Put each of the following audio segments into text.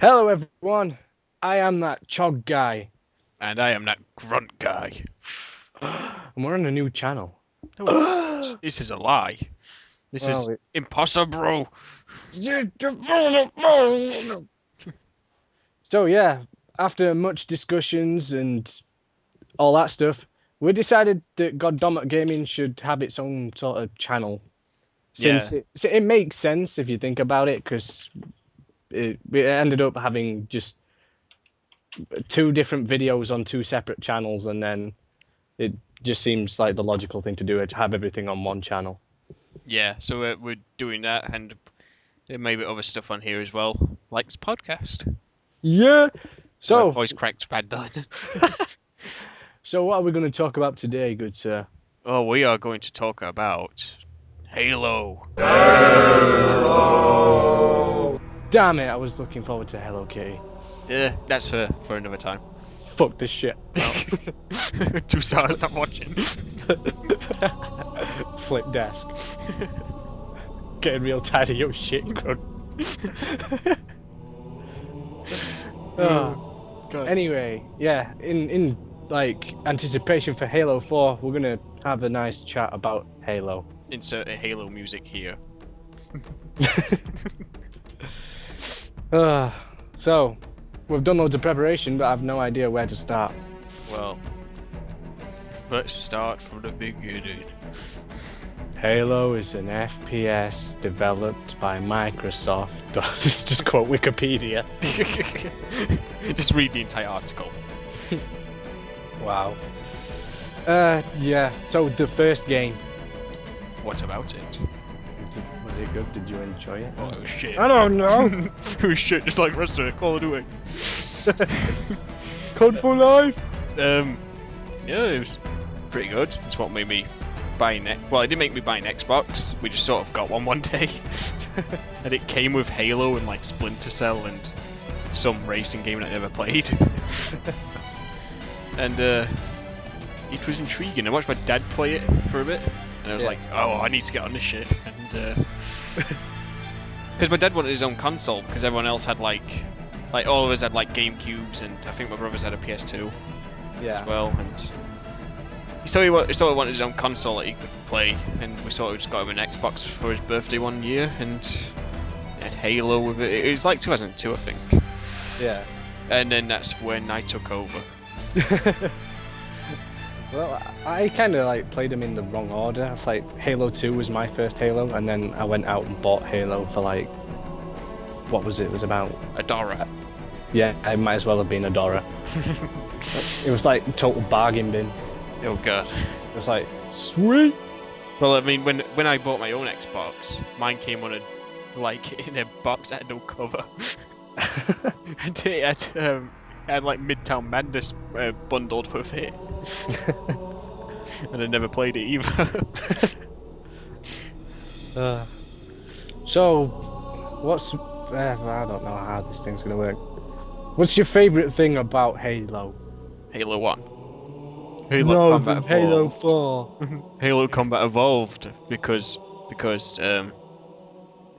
Hello everyone, I am that Chog guy, And I am that grunt guy. and we're on a new channel. No, we're not. This is a lie. This is Well, imposter, bro. so yeah, after much discussions and all that stuff, we decided that GoddomotGaming should have its own sort of channel. Yeah, Since it makes sense if you think about it, because it ended up having just two different videos on two separate channels, and then it just seems like the logical thing to do to have everything on one channel. yeah. So we're doing that, and there may be other stuff on here as well, like this podcast. Yeah. My So, voice cracked bad then. so what are we going to talk about today, good sir? Oh, we are going to talk about Halo. Damn it! I was looking forward to Hello Kitty. Yeah, that's for another time. Fuck this shit. Well, 2 stars not watching. flip desk. Getting real tired of your shit, Grunt. Anyway, yeah, in like anticipation for Halo 4, we're gonna have a nice chat about Halo. Insert a Halo music here. Uh, so, we've done loads of preparation, but I have no idea where to start. Well, let's start from the beginning. Halo is an FPS developed by Microsoft. Just quote Wikipedia. Just read the entire article. Wow. Yeah. So the first game, What about it? was it good? Did you enjoy it? Oh shit. I don't know. Oh shit, just like the rest of it, Call of Duty. Code for life. Yeah, it was pretty good. It's what made me buy well, it didn't make me buy an Xbox. We just sort of got one day. And it came with Halo and like Splinter Cell and some racing game that I never played. And it was intriguing. I watched my dad play it for a bit, and I was like, "Oh, I need to get on this shit." And because my dad wanted his own console, because everyone else had like all of us had like GameCubes, and I think my brothers had a PS2 as well. And he sort of wanted his own console that he could play, and we sort of just got him an Xbox for his birthday one year, and it had Halo with it. It was like 2002, I think. Yeah. And then that's when I took over. Well, I kind of like played them in the wrong order. It's like Halo 2 was my first Halo, and then I went out and bought Halo for like, what was it? It was about Adora. Yeah, I might as well have been Adora. It was like total bargain bin. Oh god. It was like, sweet. Well, I mean, when I bought my own Xbox, mine came on in a box that had no cover. And it had like Midtown Madness bundled with it. And I never played it either. So, what's I don't know how this thing's gonna work. What's your favorite thing about Halo? Halo 1. No, Combat Halo Evolved. 4. Halo Combat Evolved because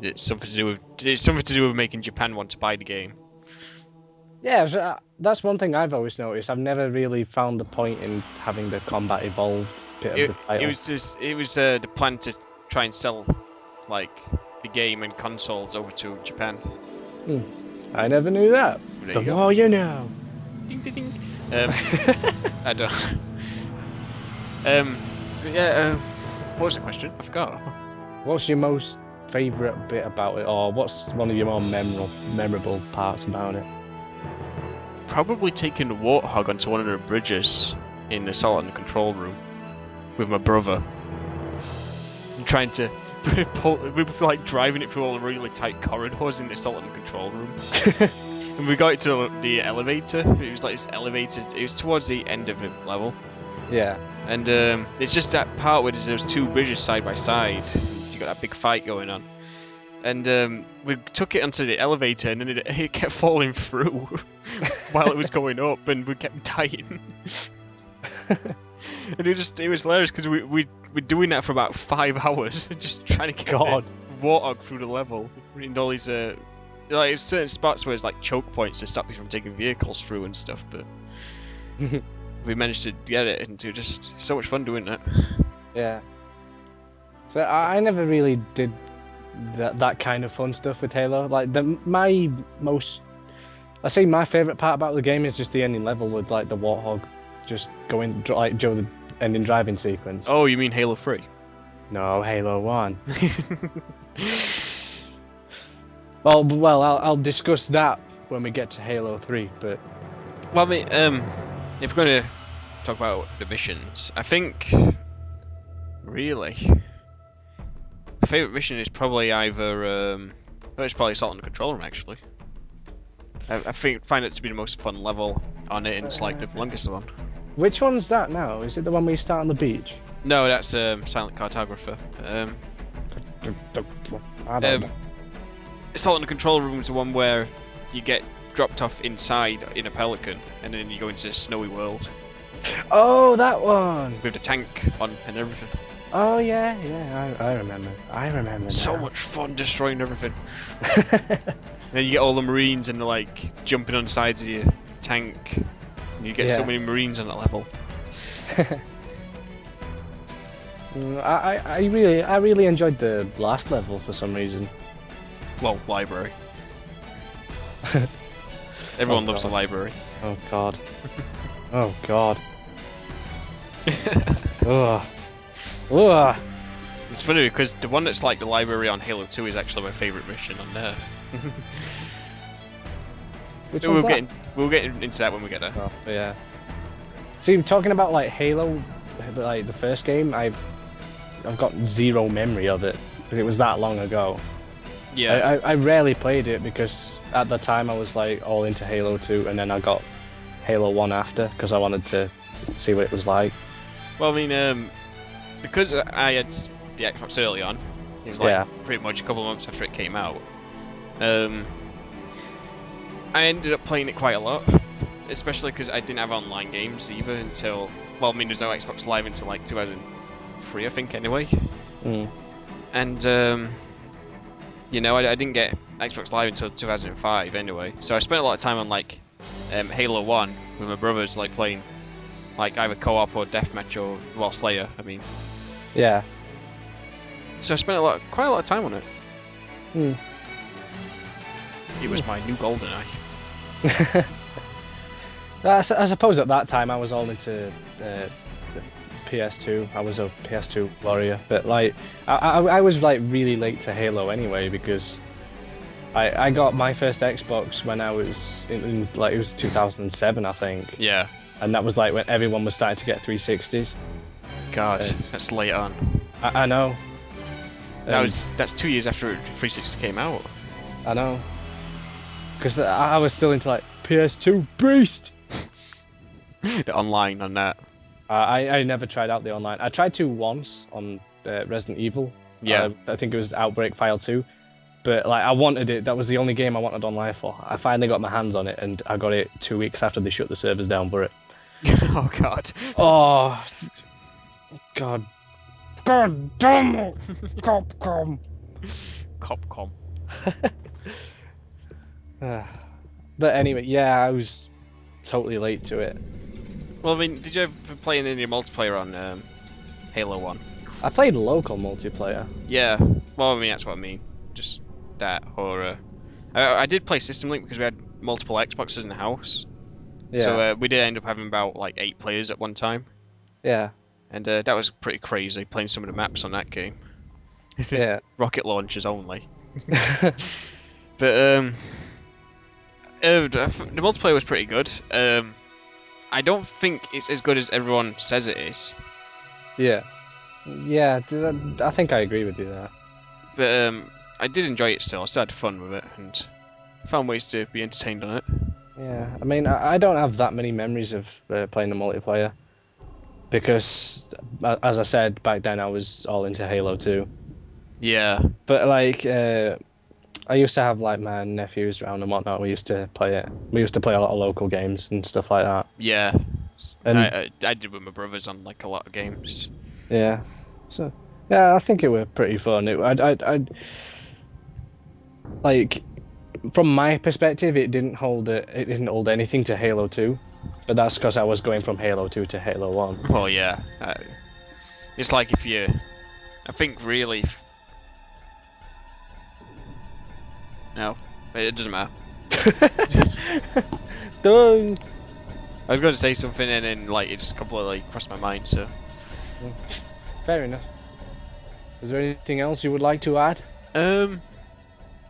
it's something to do with making Japan want to buy the game. Yeah, so, that's one thing I've always noticed. I've never really found the point in having the combat evolved bit of the title. It was the plan to try and sell like the game and consoles over to Japan. I never knew that. There The you go. more you know. Ding ding ding. I don't. But yeah. What was the question? I forgot. What's your most favourite bit about it, or what's one of your more memorable parts about it? Probably taking the Warthog onto one of the bridges in the Assault and Control Room with my brother. And trying to we were like driving it through all the really tight corridors in the Assault and Control Room. And we got to the elevator. It was like this elevator. It was towards the end of the level. Yeah. And it's just that part where there's those two bridges side by side. You got that big fight going on. And we took it onto the elevator, and then it kept falling through while it was going up, and we kept dying. And it was hilarious because we were doing that for about 5 hours, just trying to get the Warthog through the level, and all these like certain spots where it's like choke points to stop you from taking vehicles through and stuff, but we managed to get it and do just so much fun doing it. Yeah. So I never really did that kind of fun stuff with Halo. Like my favorite part about the game is just the ending level with like the Warthog just going like Joe the ending driving sequence. Oh, you mean Halo 3? No, Halo 1. Well, I'll discuss that when we get to Halo 3, but... Well, I mean, if we're going to talk about the missions, I think, really, my favourite mission is probably either, it's probably Assault on the Control Room, actually. I find it to be the most fun level on it, and it's like the longest one. Which one's that now? Is it the one where you start on the beach? No, that's Silent Cartographer. I don't know. Assault on the Control Room is the one where you get dropped off inside in a Pelican, and then you go into a snowy world. Oh, that one! With the tank on and everything. Oh, yeah, I remember. I remember So now. much fun destroying everything. Then you get all the Marines and they're like jumping on the sides of your tank. And you get so many Marines on that level. I really enjoyed the last level for some reason. Well, library. Everyone loves a library. Oh god. Oh god. Ugh. Ugh. It's funny because the one that's like the library on Halo 2 is actually my favourite mission on there. Which one's that? We'll get into that when we get there. Oh, yeah. See, talking about like Halo, like the first game, I've got zero memory of it because it was that long ago. Yeah. I rarely played it because at the time I was like all into Halo 2, and then I got Halo 1 after because I wanted to see what it was like. Well, I mean, because I had the Xbox early on, it was like pretty much a couple of months after it came out. I ended up playing it quite a lot, especially because I didn't have online games either until, well, I mean, there's no Xbox Live until like 2003, I think, anyway. And you know, I didn't get Xbox Live until 2005 anyway, so I spent a lot of time on like Halo 1 with my brothers, like playing like either co-op or deathmatch or, well, Slayer, I mean. Yeah. So I spent quite a lot of time on it. It was my new GoldenEye. I suppose at that time I was all into PS2. I was a PS2 warrior, but like I was like really late to Halo anyway because I got my first Xbox when I was in like it was 2007, I think. Yeah. And that was like when everyone was starting to get 360s. God, that's late on. I know. That's 2 years after 360 came out. I know. Because I was still into like PS2 Beast. The online on that. I never tried out the online. I tried to once on Resident Evil. Yeah. I think it was Outbreak File 2. But like I wanted it. That was the only game I wanted online for. I finally got my hands on it, and I got it 2 weeks after they shut the servers down for it. Oh God. Oh. God. God damn it! Capcom. Capcom. But anyway, yeah, I was totally late to it. Well, I mean, did you ever play any multiplayer on Halo 1? I played local multiplayer. Yeah. Well, I mean, that's what I mean. Just that, or I did play System Link because we had multiple Xboxes in the house. Yeah. So we did end up having about like 8 players at one time. Yeah. And that was pretty crazy playing some of the maps on that game. Yeah. Rocket launchers only. But the multiplayer was pretty good. I don't think it's as good as everyone says it is. Yeah. Yeah, I think I agree with you there. But I did enjoy it still. I still had fun with it and found ways to be entertained on it. Yeah, I mean, I don't have that many memories of playing the multiplayer. Because, as I said, back then I was all into Halo 2. Yeah. But, like, I used to have, like, my nephews around and whatnot. We used to play it. We used to play a lot of local games and stuff like that. Yeah. And I did with my brothers on, like, a lot of games. Yeah. So, yeah, I think it was pretty fun. Like, from my perspective, it didn't hold anything to Halo 2, but that's because I was going from Halo 2 to Halo 1. Well, yeah. It's like if you, I think really. No, it doesn't matter. Done. I was going to say something and then like it just completely crossed my mind. So. Fair enough. Is there anything else you would like to add?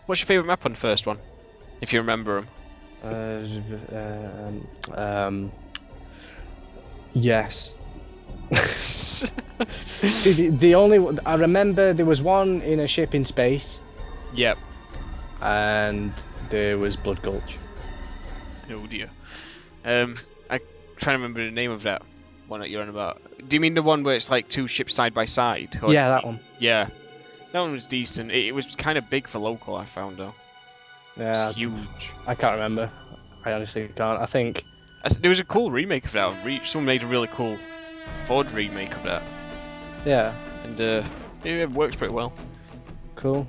What's your favourite map on the first one, if you remember them? Yes. See, the only I remember there was one in a ship in space. Yep. And there was Blood Gulch. Oh dear. I trying to remember the name of that one that you're on about. Do you mean the one where it's like two ships side by side? Or yeah, that one. Yeah, that one was decent. It was kind of big for local, I found though. Yeah. It's huge. I can't remember. I honestly can't. I think there was a cool remake of that. Someone made a really cool Ford remake of that. Yeah. And it works pretty well. Cool.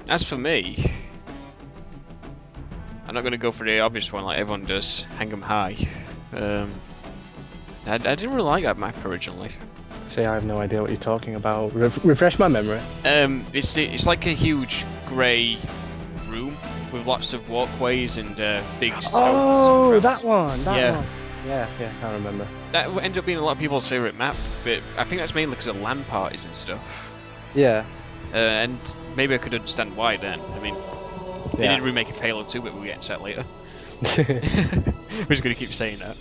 As for me, I'm not going to go for the obvious one like everyone does, hang 'em high. I didn't really like that map originally. See, I have no idea what you're talking about. Refresh my memory. It's like a huge grey room with lots of walkways and big stones. Oh, that one. Yeah. One. Yeah, I remember. That ended up being a lot of people's favourite map, but I think that's mainly because of LAN parties and stuff. Yeah. And maybe I could understand why then. I mean, they did remake of Halo 2, but we'll get into that later. We're just going to keep saying that.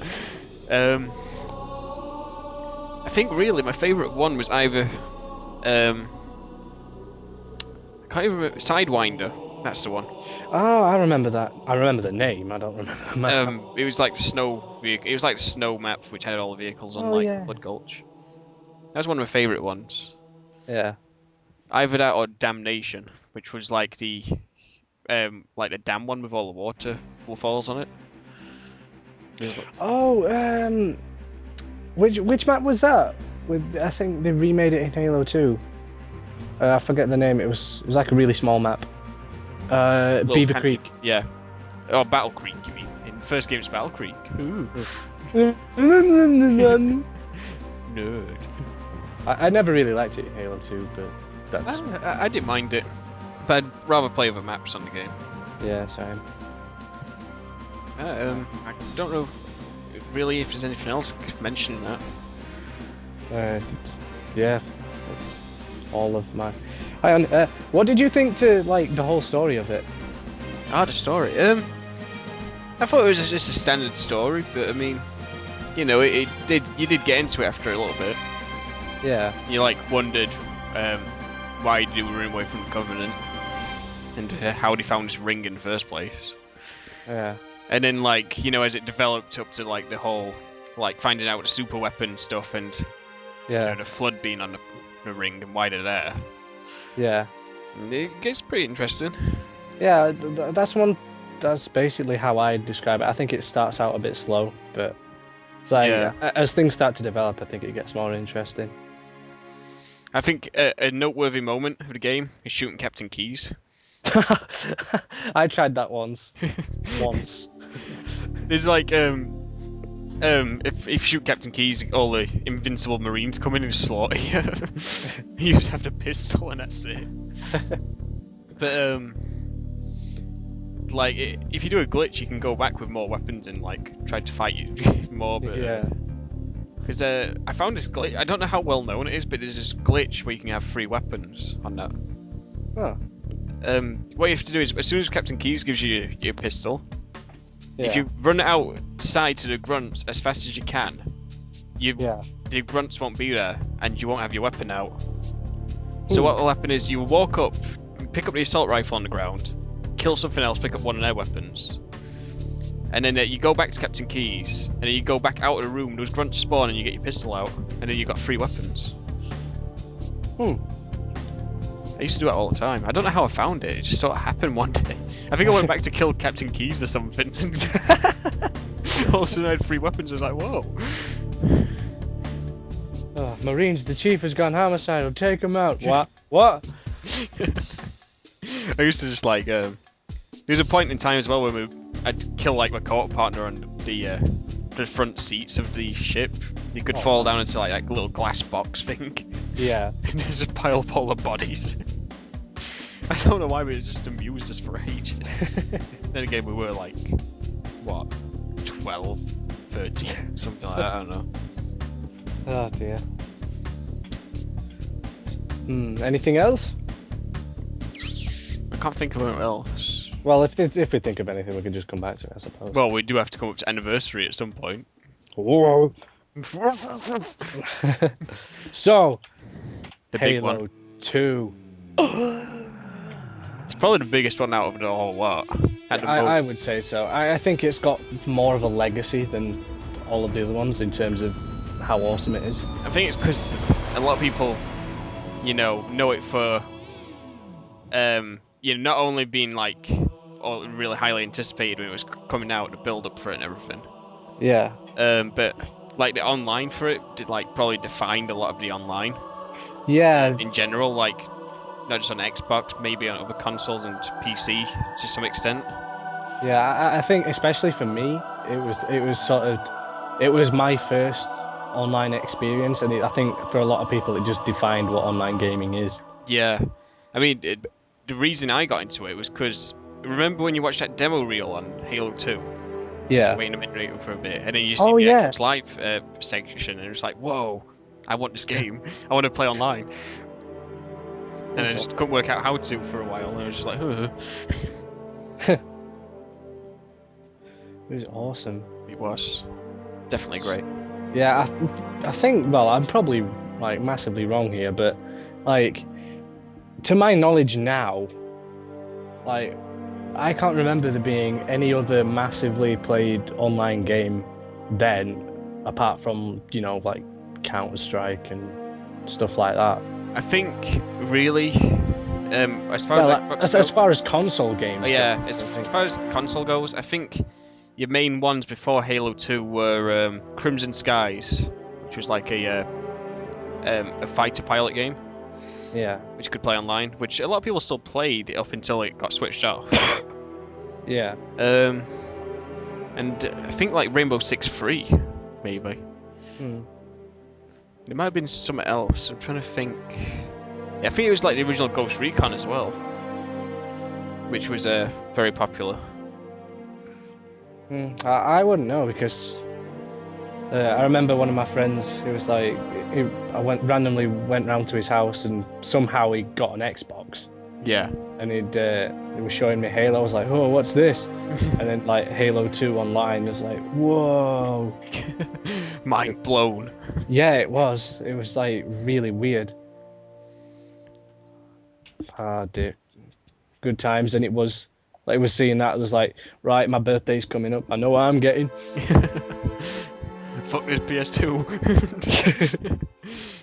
I think really my favourite one was either I can't even remember, Sidewinder. That's the one. Oh, I remember that. I remember the name. I don't remember the map. It was like the snow. It was like the snow map, which had all the vehicles on, Blood Gulch. That was one of my favourite ones. Yeah. Either that or Damnation, which was like the dam one with all the waterfalls on it. Which map was that? I think they remade it in Halo 2. I forget the name. It was like a really small map. Beaver Creek. Yeah. Oh, Battle Creek, you mean? In the first game it's Battle Creek. Ooh. Nerd. I never really liked it in Halo 2, but that's... I didn't mind it. But I'd rather play other maps on the game. Yeah, same. I don't know really if there's anything else mentioning that. Yeah. That's all of my... what did you think to the whole story of it? The story. I thought it was just a standard story, but I mean, you know, you did get into it after a little bit. Yeah. You wondered why did we run away from the Covenant, and how they found this ring in the first place. Yeah. And then as it developed up to the whole finding out the super weapon stuff and the flood being on the ring and why they're there. Yeah. It gets pretty interesting. Yeah, that's basically how I describe it. I think it starts out a bit slow, but it's as things start to develop, I think it gets more interesting. I think a noteworthy moment of the game is shooting Captain Keyes. I tried that once. There's if you shoot Captain Keyes, all the invincible Marines come in and slaughter you. You just have the pistol and that's it. But if you do a glitch, you can go back with more weapons and try to fight you more. But because I found this glitch, I don't know how well known it is, but there's this glitch where you can have 3 weapons on that. Oh. What you have to do is, as soon as Captain Keyes gives you your pistol, if you run outside to the grunts as fast as you can, the grunts won't be there, and you won't have your weapon out. So what will happen is you will walk up, pick up the assault rifle on the ground, kill something else, pick up one of their weapons, and then you go back to Captain Keyes, and then you go back out of the room, those grunts spawn, and you get your pistol out, and then you've got 3 weapons. I used to do it all the time. I don't know how I found it. It just sort of happened one day. I think I went back to kill Captain Keyes or something. All of a sudden I had 3 weapons. I was like, whoa. Oh, Marines, the chief has gone homicidal. Take him out. What? I used to just was a point in time as well where I'd kill like my co-op partner on the front seats of the ship. You could fall down into like a little glass box thing. Yeah. And just pile up all the bodies. I don't know why, but it just amused us for ages. Then again, we were like, what, 12, 13, something like that, I don't know. Oh dear. Anything else? I can't think of anything else. Well, if we think of anything, we can just come back to it, I suppose. Well, we do have to come up to anniversary at some point. Whoa. So, The big Halo one. 2. It's probably the biggest one out of the whole lot. I would say so. I think it's got more of a legacy than all of the other ones in terms of how awesome it is. I think it's because a lot of people, know it for, not only being like really highly anticipated when it was coming out, the build up for it and everything. Yeah. But like the online for it did probably defined a lot of the online. Yeah. In general, like not just on Xbox, maybe on other consoles and PC to some extent. Yeah, I think especially for me, it was my first online experience, and I think for a lot of people it just defined what online gaming is. Yeah, I mean, the reason I got into it was because remember when you watched that demo reel on Halo 2? Yeah. Waiting a minute for a bit, and then you see the Xbox Live section, and it's like, whoa, I want this game. I want to play online. And I just couldn't work out how to for a while, and I was just like, It was awesome. It was definitely great. Yeah, I think, well, I'm probably like massively wrong here, but like to my knowledge now, like I can't remember there being any other massively played online game then, apart from like Counter-Strike and stuff like that. I think really, as far as far as console games. As far as console goes, I think your main ones before Halo 2 were Crimson Skies, which was like a fighter pilot game. Yeah. Which you could play online, which a lot of people still played up until it got switched off. Yeah. And I think like Rainbow Six Free, maybe. It might have been something else. I'm trying to think. Yeah, I think it was like the original Ghost Recon as well, which was very popular. I wouldn't know because I remember one of my friends who was like, I randomly went round to his house and somehow he got an Xbox. Yeah. And he was showing me Halo. I was like, oh, what's this? And then like Halo 2 online, I was like, whoa. Mind blown. Yeah, it was. It was like really weird. Ah, dear. Good times, and it was seeing that. It was like, right, my birthday's coming up. I know what I'm getting. Fuck this PS2.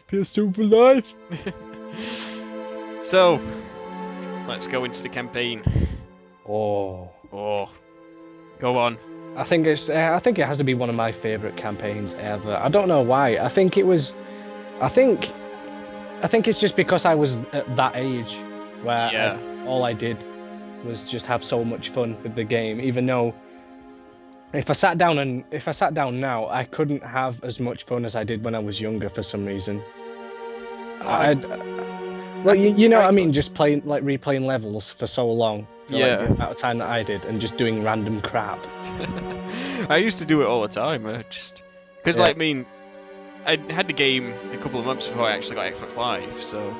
PS2 for life. So, let's go into the campaign. Oh, go on. I think it has to be one of my favourite campaigns ever. I don't know why. I think it's just because I was at that age where all I did was just have so much fun with the game. Even though if I sat down now, I couldn't have as much fun as I did when I was younger for some reason. Well, you know what I mean, just replaying levels for so long. For the amount of time that I did, and just doing random crap. I used to do it all the time. Because I had the game a couple of months before I actually got Xbox Live, so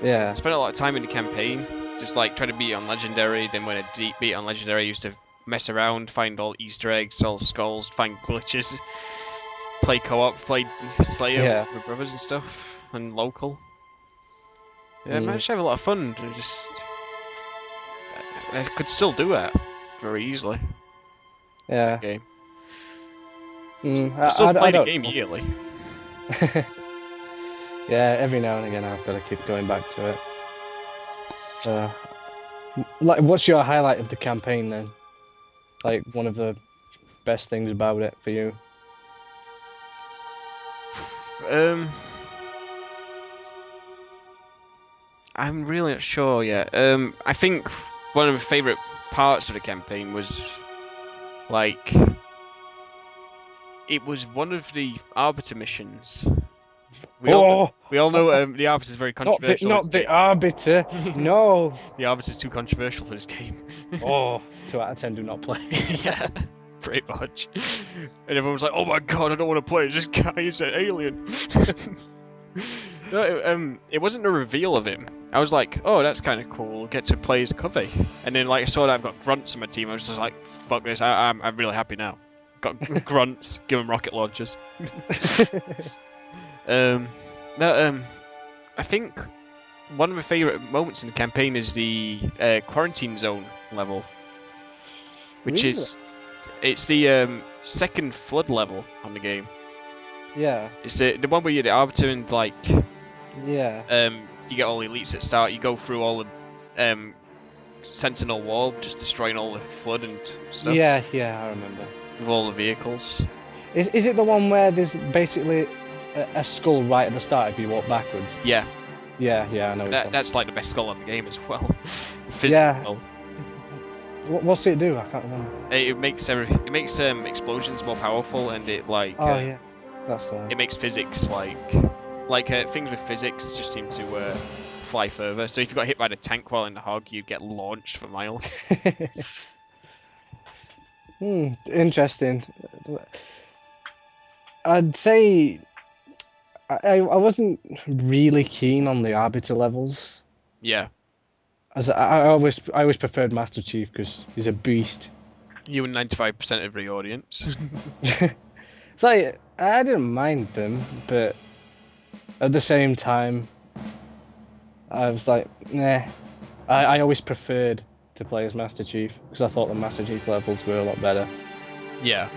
I spent a lot of time in the campaign, just like trying to beat it on Legendary. Then when I beat it on Legendary, I used to mess around, find all Easter eggs, all skulls, find glitches, play co-op, play Slayer with brothers and stuff, and local. Yeah, I managed to have a lot of fun. I could still do it very easily. Yeah. Game. I still play the game know. yearly. Yeah, every now and again I've got to keep going back to it. What's your highlight of the campaign then? Like one of the best things about it for you? I'm really not sure yet. I think one of my favourite parts of the campaign was like it was one of the Arbiter missions. We all know the Arbiter is very controversial. Not the Arbiter. No. The Arbiter is too controversial for this game. 2 out of 10 do not play. Yeah, pretty much. And everyone's like, "Oh my god, I don't want to play. This guy is an alien." No, it wasn't a reveal of him. I was like, "Oh, that's kind of cool. Get to play as Covey." And then like I saw that I've got grunts on my team. I was just like, "Fuck this! I'm really happy now." Got grunts. Give them rocket launchers. I think one of my favourite moments in the campaign is the quarantine zone level, which Really? it's the second flood level on the game. Yeah. It's the one where you're the Arbiter and like Yeah. you get all the elites at start. You go through all the Sentinel wall, just destroying all the flood and stuff. Yeah, I remember. With all the vehicles. Is it the one where there's basically a skull right at the start if you walk backwards? Yeah. Yeah, I know. That's like the best skull on the game as well. Physical skull. What's it do? I can't remember. It makes explosions more powerful, and it like yeah, that's the one. it makes physics like things with physics just seem to fly further. So if you got hit by the tank while in the hog, you get launched for miles. Interesting. I'd say I wasn't really keen on the Arbiter levels. Yeah. As I always preferred Master Chief because he's a beast. You and 95% of the audience. It's like I didn't mind them, but at the same time, I was like, nah. I always preferred to play as Master Chief because I thought the Master Chief levels were a lot better. Yeah.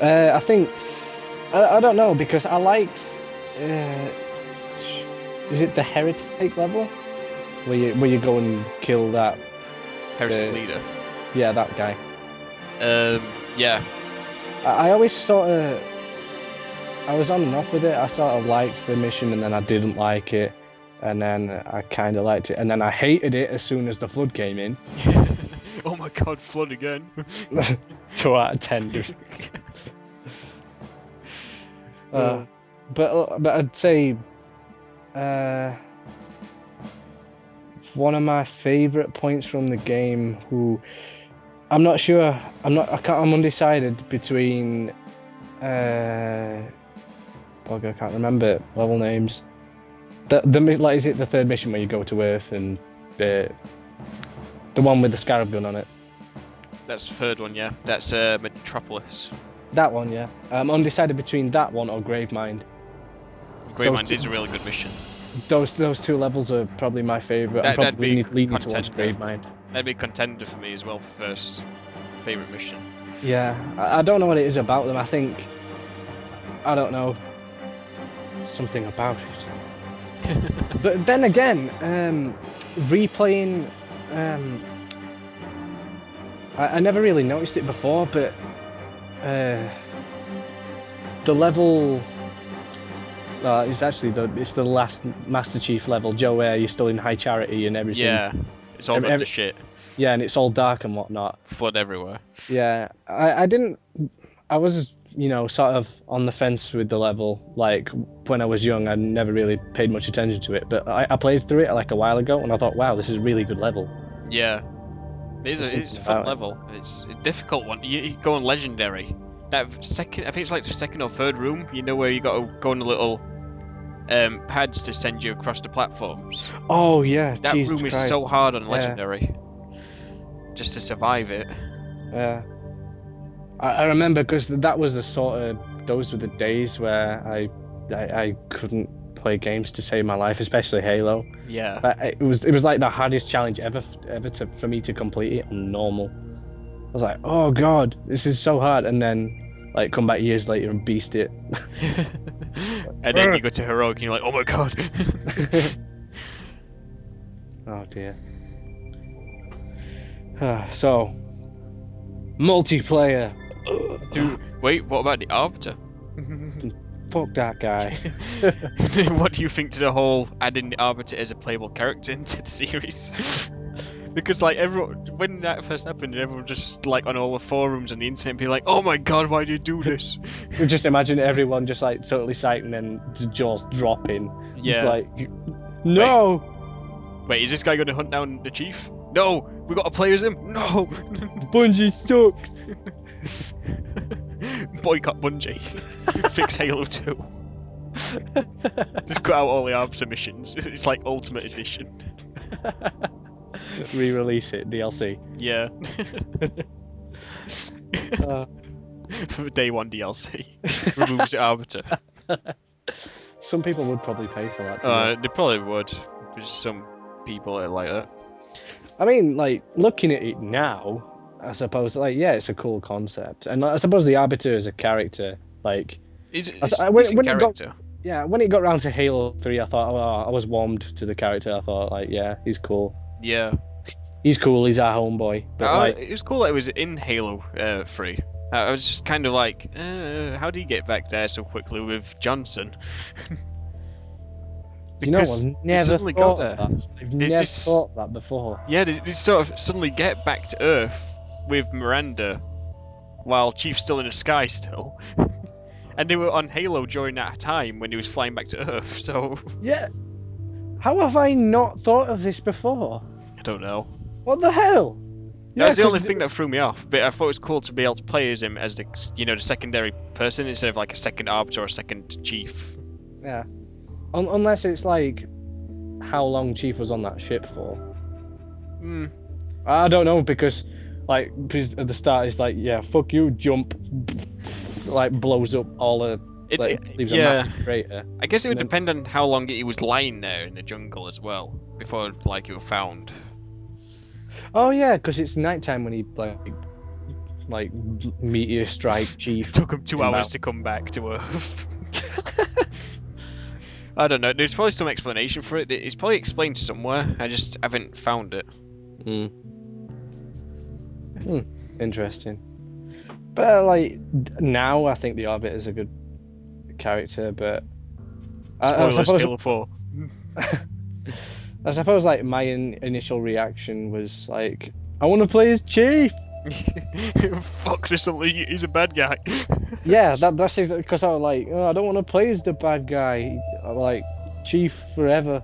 I think I don't know because I liked. Is it the Heretic level where you go and kill that Heretic leader? Yeah, that guy. Yeah. I always sort of. I was on and off with it. I sort of liked the mission and then I didn't like it, and then I kind of liked it, and then I hated it as soon as the flood came in. Oh my god, flood again. 2 out of 10, dude. But I'd say one of my favourite points from the game, who I'm not sure, I'm undecided between I can't remember level names. Like, is it the third mission where you go to Earth and the one with the scarab gun on it? That's the third one, yeah. That's Metropolis. That one, yeah. I'm undecided between that one or Gravemind. Gravemind is a really good mission. Those 2 levels are probably my favourite. I'm probably leaning towards Gravemind. That'd be a contender for me as well for first favourite mission. Yeah, I don't know what it is about them. I think, I don't know, something about it. But then again, replaying, I never really noticed it before, but the level is actually it's the last Master Chief level, Joe, where you're still in High Charity and everything. Yeah, it's all gone to shit. Yeah, and it's all dark and whatnot. Flood everywhere. Yeah, I was, sort of on the fence with the level. Like, when I was young, I never really paid much attention to it, but I played through it like a while ago, and I thought, wow, this is a really good level. Yeah, it's a fun level. It's a difficult one. You go on Legendary. That second, I think it's like the second or third room, where you got to go on the little pads to send you across the platforms. Oh, yeah, that Jesus room Christ. is so hard on Legendary. Just to survive it. Yeah. I remember because that was those were the days where I couldn't play games to save my life, especially Halo. Yeah. It was like the hardest challenge ever for me to complete it on normal. I was like, oh god, this is so hard, and then like come back years later and beast it. And then you go to heroic and you're like, oh my god. Oh dear. So, multiplayer. Dude, wait, what about the Arbiter? Fuck that guy. What do you think to the whole adding the Arbiter as a playable character into the series? Because like everyone, when that first happened, everyone just like on all the forums and the internet be like, "Oh my god, why do you do this?" We just imagine everyone just like totally psyched and then the jaws dropping. Yeah. Just like, no. Wait, is this guy going to hunt down the chief? No, we got to play as him. No. Bungie sucks. Boycott Bungie. Fix Halo 2. Just cut out all the Arbiter missions. It's like Ultimate Edition. Re-release it, DLC. Yeah. For day one DLC. Removes the Arbiter. Some people would probably pay for that. They probably would. There's some people that like that. I mean, like, looking at it now, I suppose, like, yeah, it's a cool concept. And I suppose the Arbiter as a character, like... It's a decent character. When it got round to Halo 3, I thought, I was warmed to the character. I thought, like, yeah, he's cool. Yeah. He's cool, he's our homeboy. But, it was cool that it was in Halo 3. I was just kind of like, how do you get back there so quickly with Johnson? Because I've never thought that. I've never thought that before. Yeah, they sort of suddenly get back to Earth with Miranda while Chief's still in the sky still. And they were on Halo during that time when he was flying back to Earth, so... Yeah. How have I not thought of this before? I don't know. What the hell? That was the only thing that threw me off, but I thought it was cool to be able to play as him as the secondary person instead of like a second Arbiter or a second Chief. Yeah. Unless it's like how long Chief was on that ship for. I don't know, because like at the start it's like, yeah, fuck you, jump, like blows up all the leaves a massive crater. I guess it would depend on how long he was lying there in the jungle as well before like he was found. Oh yeah, because it's nighttime when he like meteor strike Chief. It took him 2 hours to come back to Earth. I don't know. There's probably some explanation for it. It's probably explained somewhere. I just haven't found it. Interesting. But like now, I think the Arbiter is a good character. But I suppose Halo 4. I suppose like my initial reaction was like, I want to play as Chief. Fuck this elite, he's a bad guy. Yeah, that's because I was like, oh, I don't want to play as the bad guy. I'm like, Chief forever.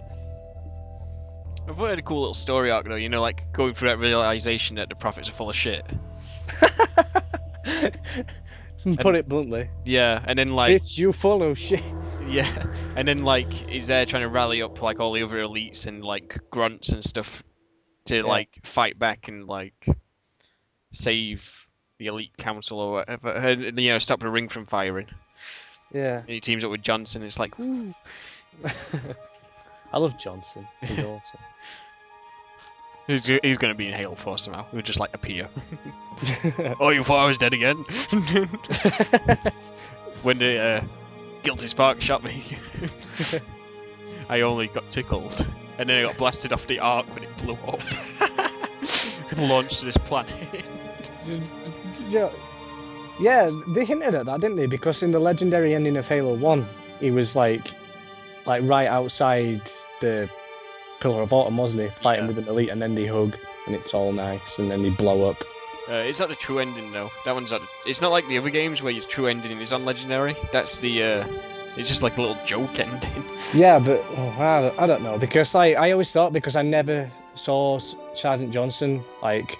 I thought it had a cool little story arc though, like going through that realization that the prophets are full of shit. Put it bluntly. Yeah, and then like... Bitch, you full of shit. Yeah, and then like he's there trying to rally up like all the other elites and like grunts and stuff to like fight back and like save the elite council or whatever, and stop the ring from firing. Yeah. And he teams up with Johnson. It's like, woo. I love Johnson. He's awesome. He's going to be in Halo 4 somehow. He would just like appear. Oh, you thought I was dead again? When the guilty spark shot me, I only got tickled, and then I got blasted off the arc when it blew up and launched to this planet. Yeah, they hinted at that, didn't they? Because in the legendary ending of Halo 1, he was like right outside the Pillar of Autumn, wasn't he? Fighting with an elite, and then they hug, and it's all nice, and then they blow up. It's not the true ending though. That one's not. It's not like the other games where your true ending is on legendary. That's the. It's just like a little joke ending. Yeah, but I don't know, because like I always thought, because I never saw Sergeant Johnson like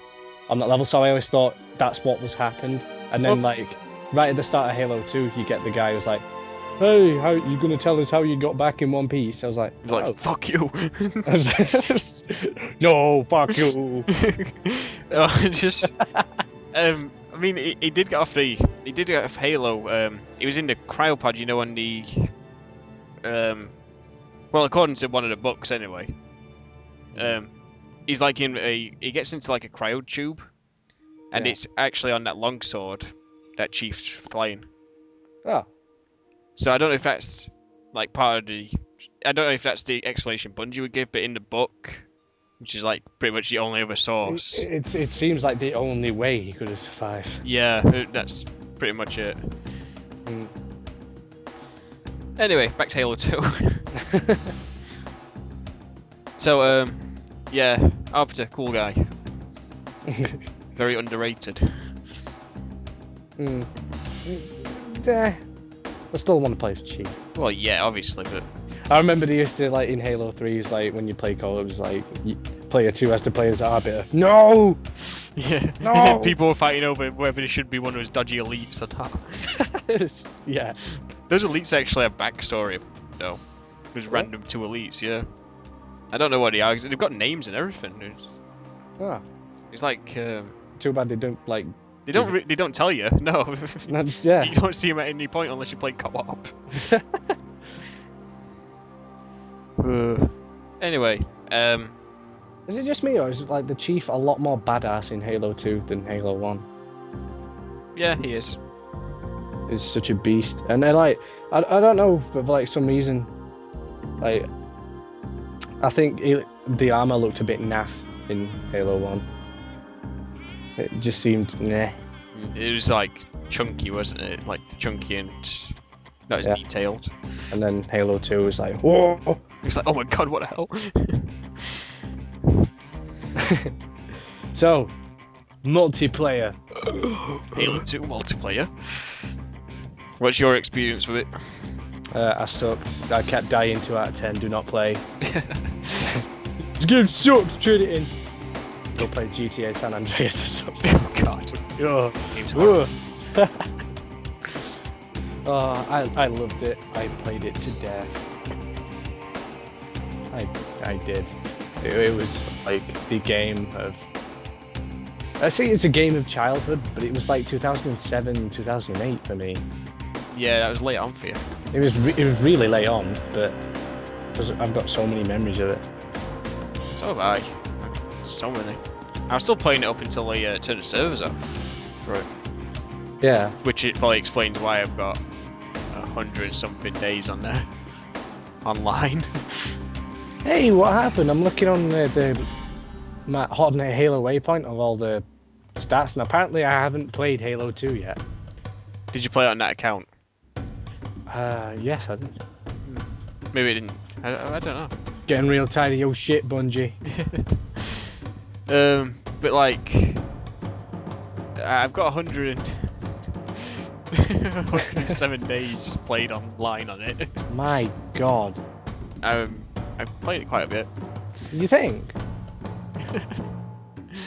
on that level, so I always thought that's what was happened. And then like right at the start of Halo 2, you get the guy who's like, "Hey, how you gonna tell us how you got back in one piece?" I was like, he's like, "Fuck you." No, fuck you. Just, I mean, he did get off Halo. He was in the cryopod, on the, well, according to one of the books anyway. He's like he gets into like a cryo tube, and it's actually on that longsword that Chief's flying. Oh. So I don't know if that's like part of the. I don't know if that's the explanation Bungie would give, but in the book, which is like pretty much the only other source. It seems like the only way he could have survived. Yeah, that's pretty much it. Anyway, back to Halo 2. So, yeah, Arbiter, cool guy. Very underrated. I still want to play as Chief. Well, yeah, obviously, but I remember they used to, like, in Halo 3, it's like, when you play Call, it was like, player 2 has to play as Arbiter. No! yeah, No! people were fighting over whether it should be one of those dodgy elites or not. Yeah. Those elites actually have backstory, though. There's random 2 elites, yeah. I don't know what they are. They've got names and everything. It's like Too bad they don't, like... they don't tell you. No. Yeah. You don't see them at any point unless you play co-op. Anyway, Is it just me, or is it like the Chief a lot more badass in Halo 2 than Halo 1? yeah, he is. He's such a beast. And then, like, I don't know, but for, like, some reason, like, I think the armor looked a bit naff in Halo 1. It just seemed nah. It was like chunky, wasn't it? Like chunky and not as detailed. And then Halo 2 was like, whoa! It was like, oh my god, what the hell? So, multiplayer. Halo 2 multiplayer. What's your experience with it? I sucked. I kept dying 2 out of 10. Do not play. This game sucks. Trade it in. Go play GTA San Andreas or something. Oh god. Oh. Game's horrible. Oh, I loved it. I played it to death. I did. It was like the game of... I say it's a game of childhood, but it was like 2007, 2008 for me. Yeah, that was late on for you. It was really late on, but I've got so many memories of it. So have I. So many. I was still playing it up until they turned the servers off for it. Yeah. Which it probably explains why I've got 100-something days on there. Online. Hey, what happened? I'm looking on my Hotnet Halo waypoint of all the stats, and apparently I haven't played Halo 2 yet. Did you play it on that account? Yes, I did. Maybe it didn't. I don't know. Getting real tired of your shit, Bungie. But like, I've got 107 days played online on it. My God. I've played it quite a bit. You think?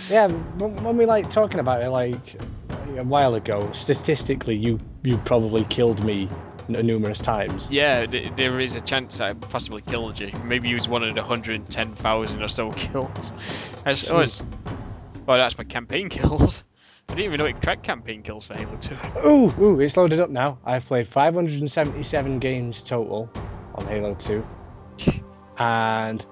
Yeah, when we like talking about it like a while ago, statistically, you probably killed me numerous times. Yeah, there is a chance I possibly killed you. Maybe you was one of the 110,000 or so kills. Well, that's my campaign kills. I didn't even know it could track campaign kills for Halo 2. Ooh, it's loaded up now. I've played 577 games total on Halo 2. And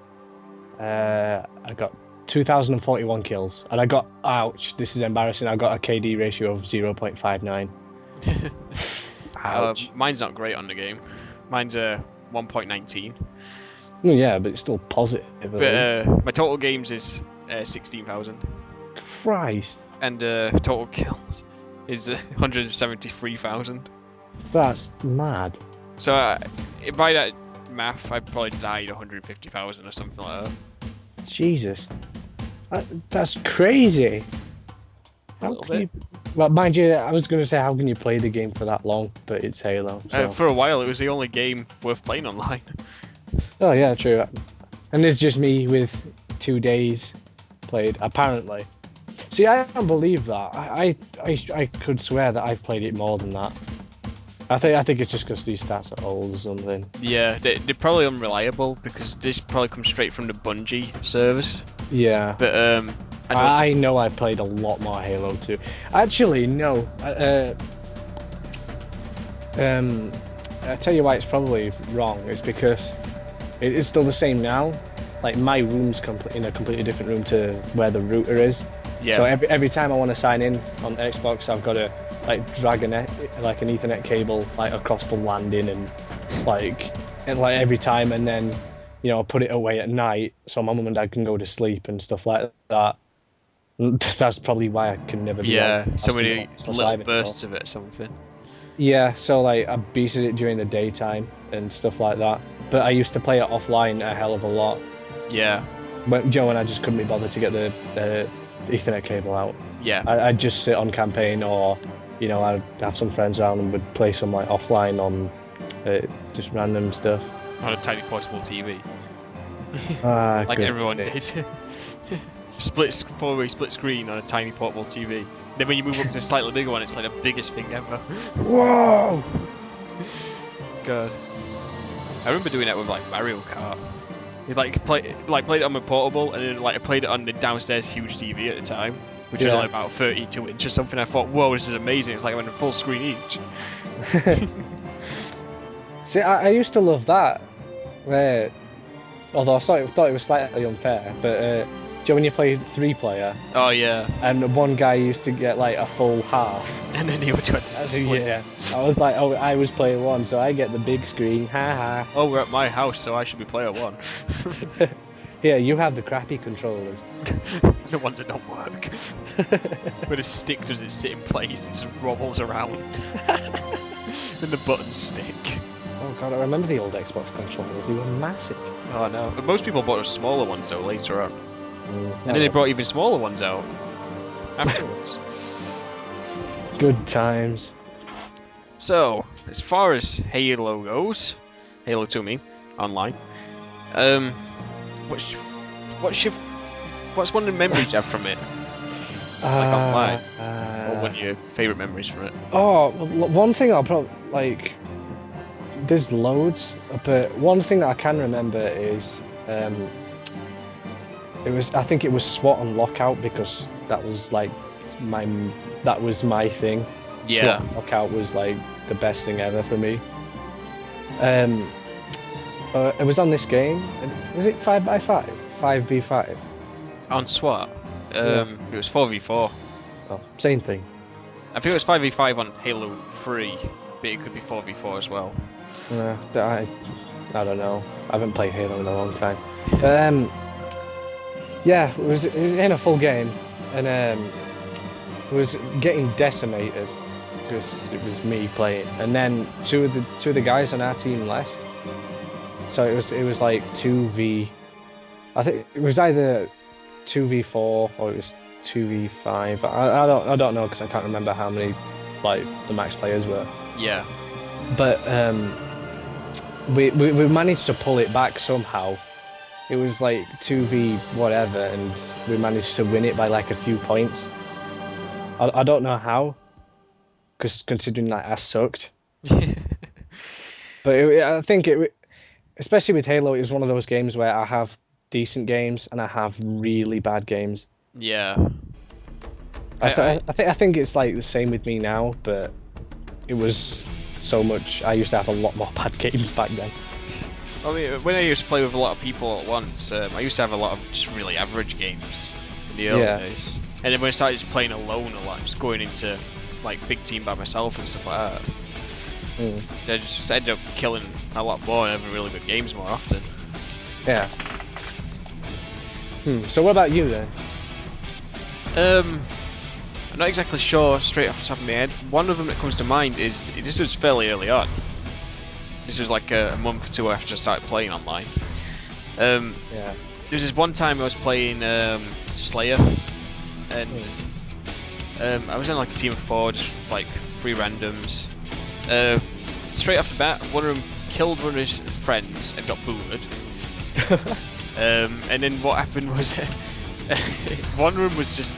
I got 2,041 kills. And I got, ouch, this is embarrassing, I got a KD ratio of 0.59. Ouch. Mine's not great on the game. Mine's 1.19. Well, yeah, but it's still positive. But my total games is 16,000. Christ. And total kills is 173,000. That's mad. So by that math, I probably died 150,000 or something like that. Jesus. That's crazy. A little bit. Well, mind you, I was going to say, how can you play the game for that long? But it's Halo. So. For a while, it was the only game worth playing online. Oh, yeah, true. And it's just me with 2 days played, apparently. See, I don't believe that. I could swear that I've played it more than that. I think it's just because these stats are old or something. Yeah, they're probably unreliable because this probably comes straight from the Bungie servers. Yeah. But I know I played a lot more Halo 2. Actually, no. I tell you why it's probably wrong. It's because it is still the same now. Like, my room's in a completely different room to where the router is. Yeah. So every time I want to sign in on Xbox, I've got to like drag an Ethernet cable like across the landing and every time, and then put it away at night so my mum and dad can go to sleep and stuff like that. That's probably why I can never. So many little bursts of it or something. Yeah, so like I beasted it during the daytime and stuff like that. But I used to play it offline a hell of a lot. Yeah. when Joe and I just couldn't be bothered to get the Ethernet cable out. Yeah. I'd just sit on campaign, or I'd have some friends around and would play some like offline on just random stuff. On a tiny portable TV. Like everyone did. Four-way split screen on a tiny portable TV. Then when you move up to a slightly bigger one, it's like the biggest thing ever. Whoa! God. I remember doing that with like Mario Kart. You played it on my portable, and then I played it on the downstairs huge TV at the time, which was like about 32 inch or something. I thought, whoa, this is amazing. It's like I'm in a full screen each. See, I used to love that. Although I thought it was slightly unfair, but Joe, when you played 3-player. Oh yeah. And one guy used to get like a full half. And then he would try to split. Yeah. I was like, oh, I was player 1, so I get the big screen. Ha ha. Oh, we're at my house, so I should be player 1. Yeah, you have the crappy controllers. The ones that don't work. Where the stick doesn't sit in place, it just wobbles around. And the buttons stick. Oh god, I remember the old Xbox controllers. They were massive. Oh no. But most people bought the smaller ones though later on. And then they brought even smaller ones out afterwards. Good times. So, as far as Halo goes, Halo 2 online, what's one of the memories you have from it? Like online? Or one of your favourite memories from it? Oh, one thing I'll probably, like, there's loads, but one thing that I can remember is, I think it was SWAT and Lockout, because that was like my thing. Yeah. SWAT and Lockout was like the best thing ever for me. It was on this game. Was it 5x5? 5v5? On SWAT? It was 4v4. Oh, same thing. I think it was 5v5 on Halo 3, but it could be 4v4 as well. I don't know. I haven't played Halo in a long time. Yeah, it was in a full game, and it was getting decimated because it was me playing, and then two of the guys on our team left. So it was like 2v. I think it was either 2v4 or it was 2v5. I don't know because I can't remember how many like the max players were. Yeah. But we managed to pull it back somehow. It was like 2v whatever, and we managed to win it by like a few points. I don't know how, because considering that I sucked. But I think especially with Halo, it was one of those games where I have decent games and I have really bad games. Yeah. I think it's like the same with me now, but it was so much. I used to have a lot more bad games back then. I mean, when I used to play with a lot of people at once, I used to have a lot of just really average games in the early days. And then when I started just playing alone a lot, just going into like big team by myself and stuff like that, I just ended up killing a lot more and having really good games more often. Yeah. So what about you then? I'm not exactly sure straight off the top of my head. One of them that comes to mind is, this was fairly early on. This was like a month or two after I started playing online. There was this one time I was playing Slayer, and I was in like a team of 4, just like 3 randoms. Straight off the bat, one of them killed one of his friends and got booted. And then what happened was, one of them was just,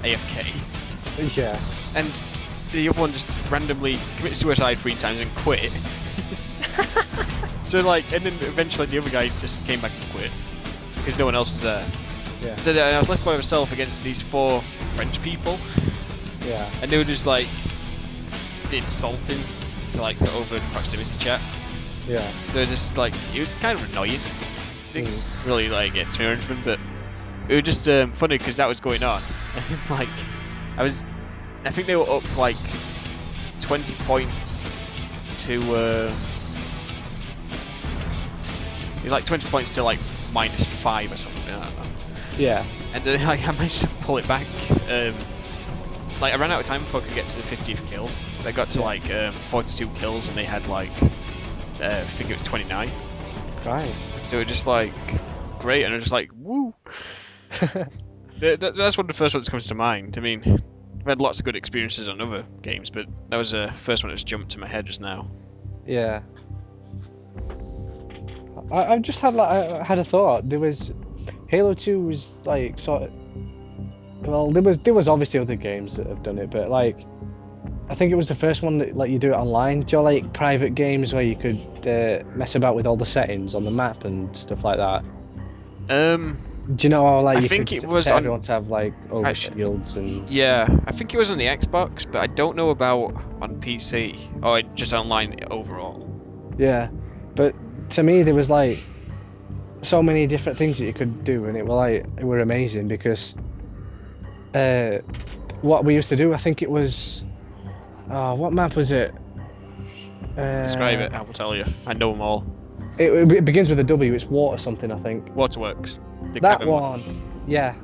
AFK. Yeah. And the other one just randomly committed suicide 3 times and quit. So and then eventually the other guy just came back and quit because no one else was there. Yeah. So I was left by myself against these 4 French people. Yeah. And they were just like insulting, like over proximity chat. Yeah. So just like it was kind of annoying. Didn't really like get to me or anything, but it was just funny because that was going on. Like I think they were up like 20 points to it was like 20 points to like -5 or something, I don't know. Yeah. And then I managed to pull it back. Like I ran out of time before I could get to the 50th kill. They got to like 42 kills and they had like I think it was 29. Christ. So it just like great, and I was just like, woo. That's one of the first ones that comes to mind. I mean, I've had lots of good experiences on other games, but that was the first one that's jumped to my head just now. Yeah. I've just had I had a thought. There was Halo 2 was like sort of, well, there was obviously other games that have done it, but like I think it was the first one that like you do it online. Do you know, like private games where you could mess about with all the settings on the map and stuff like that? Do you know how like I you think could it was set on. everyone to have like all the shields and Yeah, I think it was on the Xbox, but I don't know about on PC or just online overall. yeah. But to me, there was like so many different things that you could do, and it were amazing because what we used to do, I think it was, what map was it? Describe it, I will tell you. I know them all. It begins with a W. It's water something, I think. Waterworks. That one. Yeah.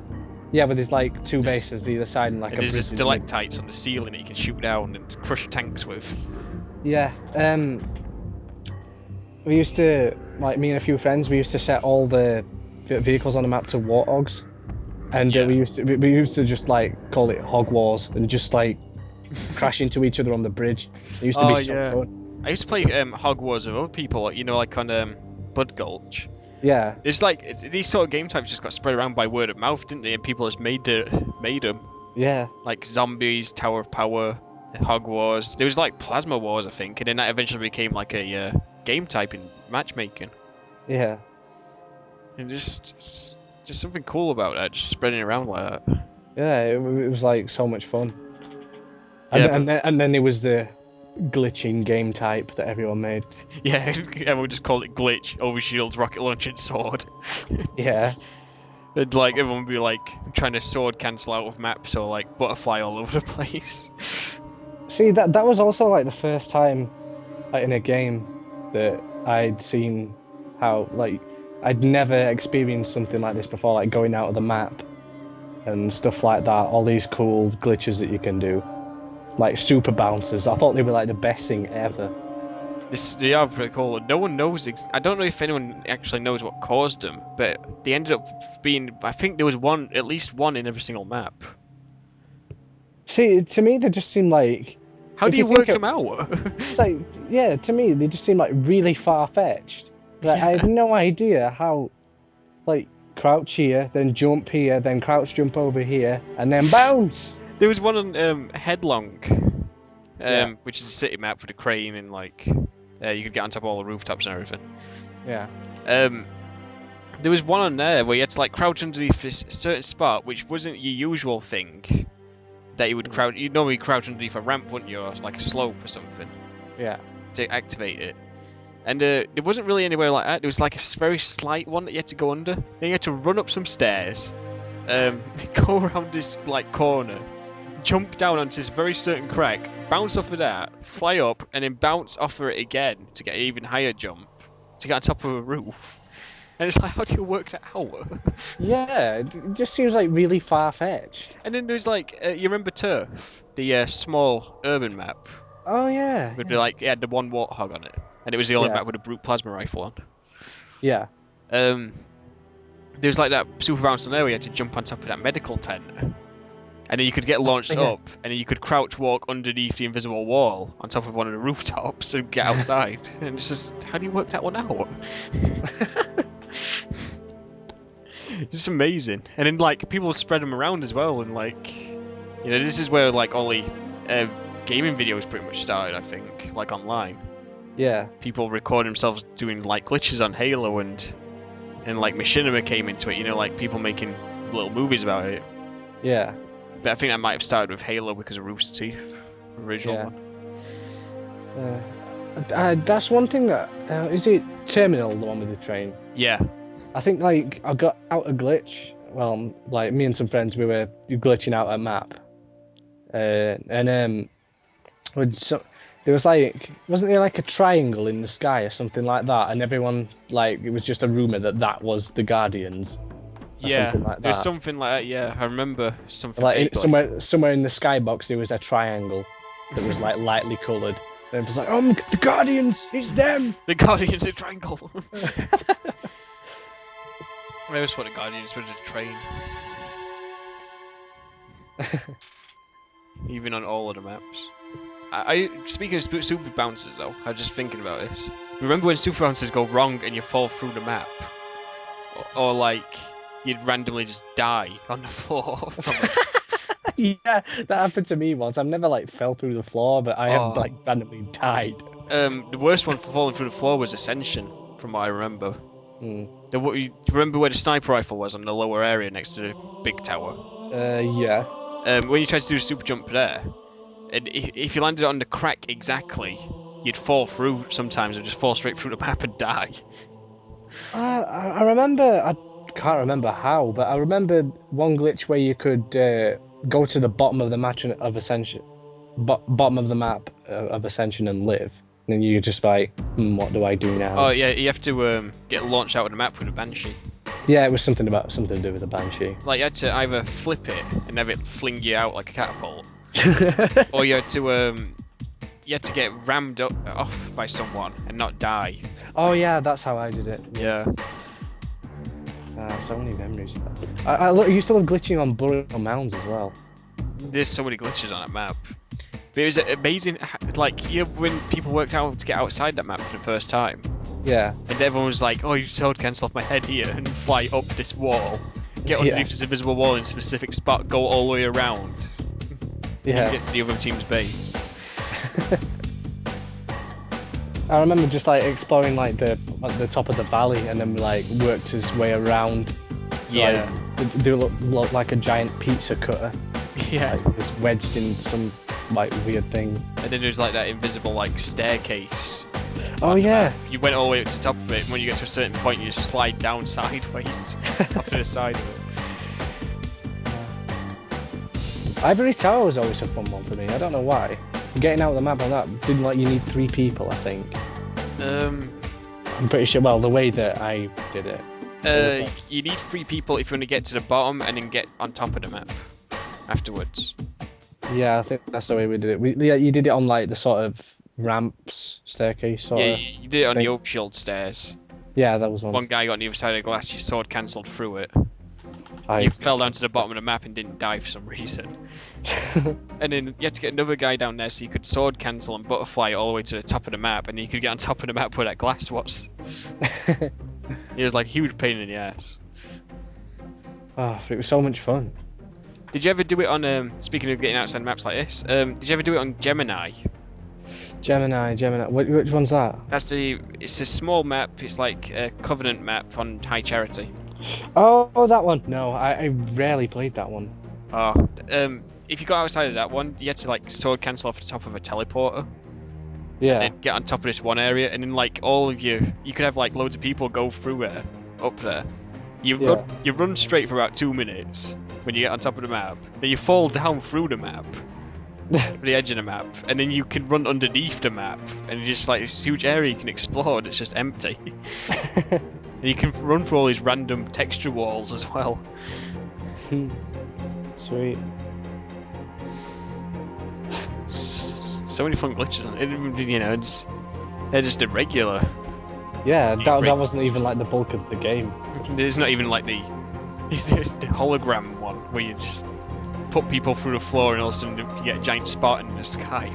Yeah, with his like two There's- bases either side and like a There's bridge. stalactites on the ceiling that you can shoot down and crush tanks with. Yeah. We used to, like, me and a few friends, we used to set all the vehicles on the map to warthogs, and Yeah. we used to just like call it hog wars and just like crash into each other on the bridge. It used to be so fun. I used to play Hogwarts with other people, you know, like on Bud Gulch. Yeah. It's like these sort of game types just got spread around by word of mouth, didn't they? And people just made them. Yeah. Like Zombies, Tower of Power, Hogwarts. There was like Plasma Wars, I think, and then that eventually became like a game type in matchmaking. Yeah. And just something cool about that, just spreading around like that. Yeah. It was like so much fun. Yeah, And then there was the glitching game type that everyone made. Yeah, everyone just called it glitch, overshields, rocket launcher, and sword. Yeah. And like everyone would be like trying to sword cancel out of maps or like butterfly all over the place. See, that was also like the first time, like in a game, that I'd seen how like I'd never experienced something like this before, like going out of the map and stuff like that. All these cool glitches that you can do, like super bouncers. I thought they were like the best thing ever. They are pretty cool. No one knows. I don't know if anyone actually knows what caused them, but they ended up being. I think there was at least one in every single map. See, to me, they just seem like. How do you work them out? It's like, yeah, to me, they just seem like really far-fetched. Like, I have no idea how, like, crouch here, then jump here, then crouch jump over here, and then bounce. There was one on Headlong, Yeah. which is a city map with a crane and like you could get on top of all the rooftops and everything. Yeah. There was one on there where you had to like crouch underneath this certain spot, which wasn't your usual thing. That you would crouch. You'd normally crouch underneath a ramp, wouldn't you, or like a slope or something, Yeah. to activate it. And there wasn't really anywhere like that. There was like a very slight one that you had to go under. Then you had to run up some stairs, go around this like corner, jump down onto this very certain crack, bounce off of that, fly up, and then bounce off of it again to get an even higher jump to get on top of a roof. And it's like, how do you work that out? Yeah, it just seems like really far-fetched. And then there's like, you remember Turf, the small urban map? Oh, yeah. With like, it had the one warthog on it, and it was the only Yeah. map with a brute plasma rifle on. Yeah. There was like that super bounce on there where you had to jump on top of that medical tent. And then you could get launched Yeah. up, and then you could crouch walk underneath the invisible wall on top of one of the rooftops and get outside. And it's just, how do you work that one out? It's just amazing. And then like people spread them around as well, and like, you know, this is where like all the gaming videos pretty much started, I think, like online. Yeah. People record themselves doing like glitches on Halo, and like Machinima came into it, you know, like people making little movies about it. Yeah. But I think that might have started with Halo because of Rooster Teeth, original Yeah. one. That's one thing that is it Terminal, the one with the train? Yeah. I think like I got out a glitch. Well, like me and some friends, we were glitching out a map, and there was like, wasn't there like a triangle in the sky or something like that? And everyone, like, it was just a rumor that was the Guardians. Or Yeah, something like there's that. something like that. Yeah, I remember something Like vaguely. somewhere in the skybox there was a triangle that was like lightly coloured. And it was like, oh, the Guardians, it's them. The Guardians of Triangle. I always thought the Guardians were just a train. Even on all of the maps. Speaking of super bounces though, I was just thinking about this. Remember when super bounces go wrong and you fall through the map? Or like, you'd randomly just die on the floor from it. Yeah, that happened to me once. I've never like fell through the floor, but I have like randomly died. The worst one for falling through the floor was Ascension, from what I remember. Hmm. You remember where the sniper rifle was on the lower area next to the big tower? Yeah. When you tried to do a super jump there, and if you landed on the crack exactly, you'd fall through sometimes, or just fall straight through the map and die. I remember, I can't remember how, but I remember one glitch where you could go to the bottom of the map of Ascension, bottom of the map of Ascension and live. And then you just like, what do I do now? Oh yeah, you have to get launched out of the map with a Banshee. Yeah, it was something to do with the Banshee. Like you had to either flip it and have it fling you out like a catapult, or you had to get rammed off by someone and not die. Oh yeah, that's how I did it. Yeah. So many memories. I used to love glitching on Burial Mounds as well. There's so many glitches on that map. But it was amazing, like, when people worked out to get outside that map for the first time. Yeah. And everyone was like, oh, you sword cancel off my head here and fly up this wall. Get underneath this invisible wall in a specific spot, go all the way around. Yeah. And get to the other team's base. I remember just like exploring like the top of the valley and then like worked his way around. Yeah. Like, do look like a giant pizza cutter. Yeah. Like just wedged in some like weird thing. And then there's like that invisible like staircase. Oh yeah. You went all the way up to the top of it, and when you get to a certain point, you just slide down sideways off to the side of it. Ivory Tower was always a fun one for me. I don't know why. Getting out of the map on that didn't like you need 3 people, I think. I'm pretty sure. Well, the way that I did it. You need 3 people if you want to get to the bottom and then get on top of the map afterwards. Yeah, I think that's the way we did it. You did it on like the sort of ramps, staircase sort of. Yeah, you did it on the Oak Shield stairs. Yeah, that was one. One guy got on the other side of the glass, your sword cancelled through it. You fell down to the bottom of the map and didn't die for some reason. And then you had to get another guy down there so you could sword cancel and butterfly all the way to the top of the map, and then you could get on top of the map where that glass was. It was like a huge pain in the ass. Oh, it was so much fun. Did you ever do it on, speaking of getting outside maps like this, did you ever do it on Gemini? Gemini. Which one's that? It's a small map, it's like a Covenant map on High Charity. Oh, that one. No, I rarely played that one. Oh, if you got outside of that one, you had to like sword cancel off the top of a teleporter. Yeah. And then get on top of this one area, and then like all of you could have like loads of people go through it, up there. You run straight for about 2 minutes when you get on top of the map. Then you fall down through the map, to the edge of the map, and then you can run underneath the map, and it's just like this huge area you can explore. And it's just empty. And you can run through all these random texture walls as well. Sweet. So many fun glitches. You know, they're just irregular. Yeah, that wasn't even like the bulk of the game. It's not even like the hologram one where you just put people through the floor and all of a sudden you get a giant spot in the sky.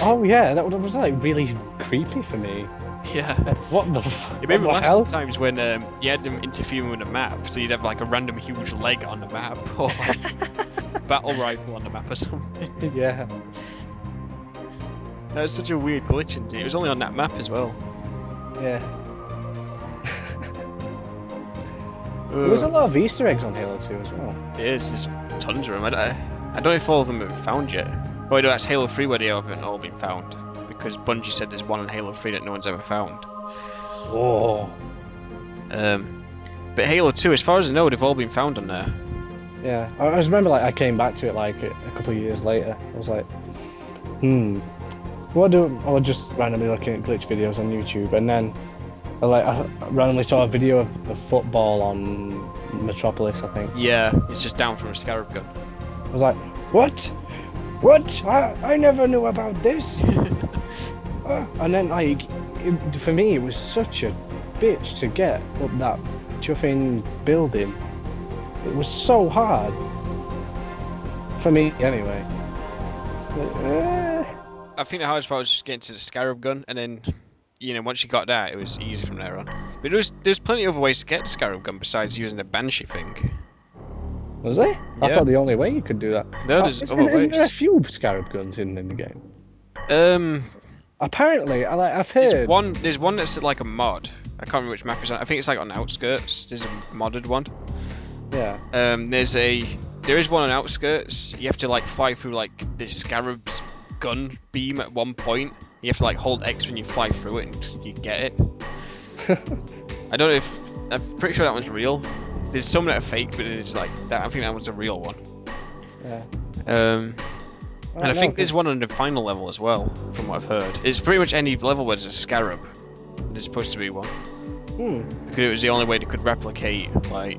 Oh yeah, that was like really creepy for me. Yeah. What the? It made me laugh sometimes when you had them interfering with the map, so you'd have like a random huge leg on the map or like battle rifle on the map or something. Yeah. That was such a weird glitch, and it was only on that map as well. Yeah. There was a lot of Easter eggs on Halo 2 as well. It is, there's tons of them. I don't know if all of them have been found yet. Oh, no, that's Halo 3 where they haven't all been found. Because Bungie said there's one in Halo 3 that no one's ever found. Whoa. But Halo 2, as far as I know, they've all been found on there. Yeah, I just remember like I came back to it like a couple of years later. I was like, I was just randomly looking at glitch videos on YouTube, and then I randomly saw a video of the football on Metropolis, I think. Yeah, it's just down from a Scarab gun. I was like, what? I never knew about this. And then like, for me, it was such a bitch to get up that chuffing building. It was so hard. For me, anyway. I think the hardest part was just getting to the scarab gun, and then, once you got that, it was easy from there on. But there's plenty of other ways to get the scarab gun besides using the banshee thing. Was there? I Yeah. thought the only way you could do that. No, there's other ways. Isn't there a few scarab guns in the game? Apparently, I've heard. There's one that's like a mod. I can't remember which map it's on. I think it's like on Outskirts. There's a modded one. Yeah. There is one on Outskirts. You have to like fly through like this scarab's gun beam at one point. You have to like hold X when you fly through it and you get it. I don't know if I'm pretty sure that one's real. There's some that are fake, but it's like that. I think that one's a real one. Yeah. And I think there's one on the final level as well, from what I've heard. It's pretty much any level where there's a scarab. There's supposed to be one. Because it was the only way they could replicate, like,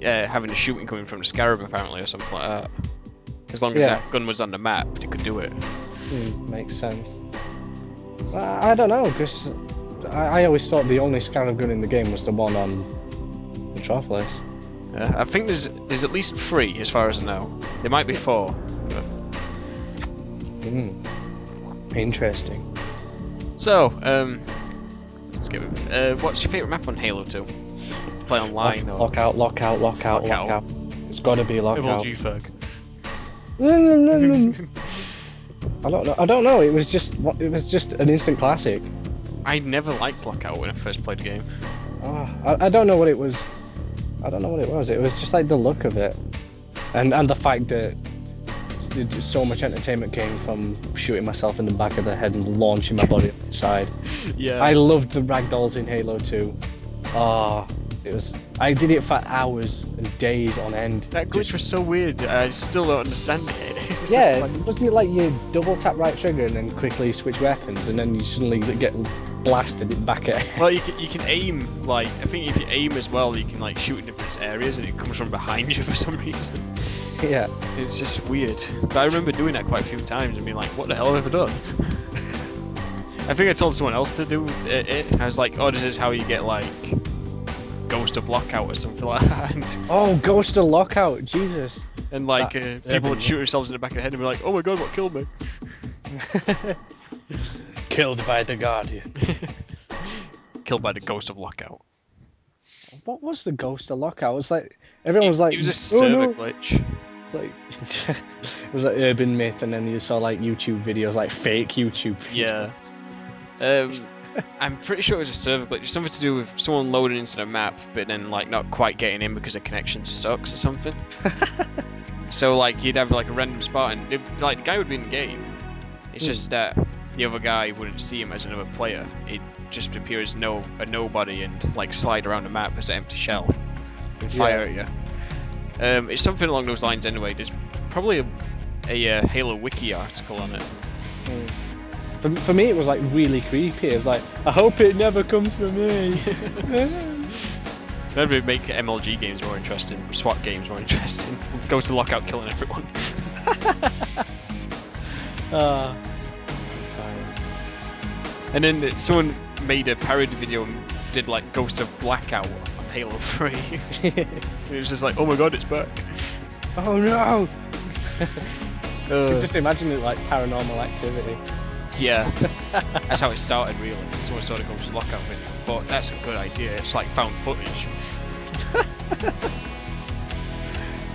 having the shooting coming from the scarab, apparently, or something like that. As long as that gun was on the map, they could do it. Makes sense. I don't know, because I always thought the only scarab gun in the game was the one on Metropolis. I think there's at least 3, as far as I know. There might be 4. But... Interesting. So, let's get what's your favourite map on Halo 2? Play online or... Lockout. It's got to be Lockout. G-Ferg. I don't know. It was just an instant classic. I never liked Lockout when I first played the game. I don't know what it was. It was just like the look of it, and the fact that so much entertainment came from shooting myself in the back of the head and launching my body outside. Yeah. I loved the ragdolls in Halo 2. I did it for hours and days on end. That glitch was so weird. I still don't understand it. Wasn't it like you double tap right trigger and then quickly switch weapons, and then you suddenly get blasted back at? Well, you can aim, like, I think if you aim as well, you can like shoot in different areas, and it comes from behind you for some reason. Yeah, it's just weird. But I remember doing that quite a few times and being like, what the hell have I done? I think I told someone else to do it. I was like, oh, this is how you get like Ghost of Lockout or something like that. Oh, Ghost of Lockout, Jesus. And like people would shoot themselves in the back of the head and be like, oh my god, what killed me? Killed by the Guardian. Killed by the Ghost of Lockout. What was the Ghost of Lockout? It was like everyone was like, it was a server glitch. Like it was like urban myth, and then you saw like YouTube videos, like fake YouTube videos. Yeah. I'm pretty sure it was a server glitch. It's something to do with someone loading into the map, but then like not quite getting in because the connection sucks or something. So like you'd have like a random spot, and like the guy would be in the game. It's just that the other guy wouldn't see him as another player. It just appears a nobody and like slide around the map as an empty shell and fire at you. It's something along those lines anyway. There's probably a Halo Wiki article on it. For me, it was like really creepy. It was like, I hope it never comes for me. Maybe make MLG games more interesting, SWAT games more interesting. Go to Lockout killing everyone. And then someone made a parody video and did like Ghost of Blackout on Halo 3. It was just like, oh my god, it's back. Oh no! You can just imagine it like Paranormal Activity. Yeah, that's how it started really. Someone saw the Ghost of Lockout video, but that's a good idea. It's like found footage.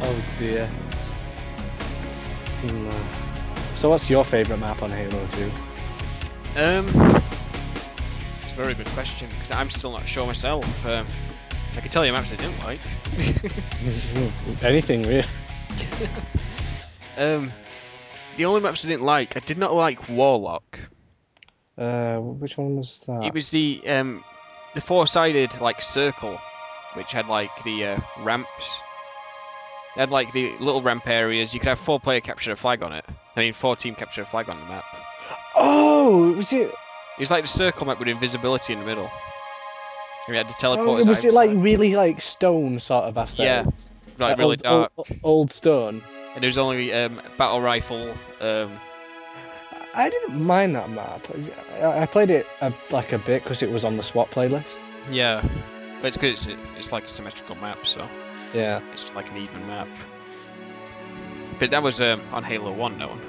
Oh dear. So what's your favourite map on Halo 2? It's a very good question, because I'm still not sure myself. I can tell you maps I didn't like. Anything really. The only maps I didn't like, I did not like Warlock. Which one was that? It was the four-sided like circle, which had like the ramps. It had like the little ramp areas. You could have 4 player capture a flag on it. 4 team capture a flag on the map. Oh, was it? It was like the circle map with invisibility in the middle. And we had the teleporters. Was it like really like stone sort of aspect? Yeah, like really dark. Old stone. And there was only battle rifle. I didn't mind that map. I played it like a bit because it was on the SWAT playlist. Yeah. But it's good. It's like a symmetrical map, so Yeah. it's like an even map. But that was on Halo 1, that one.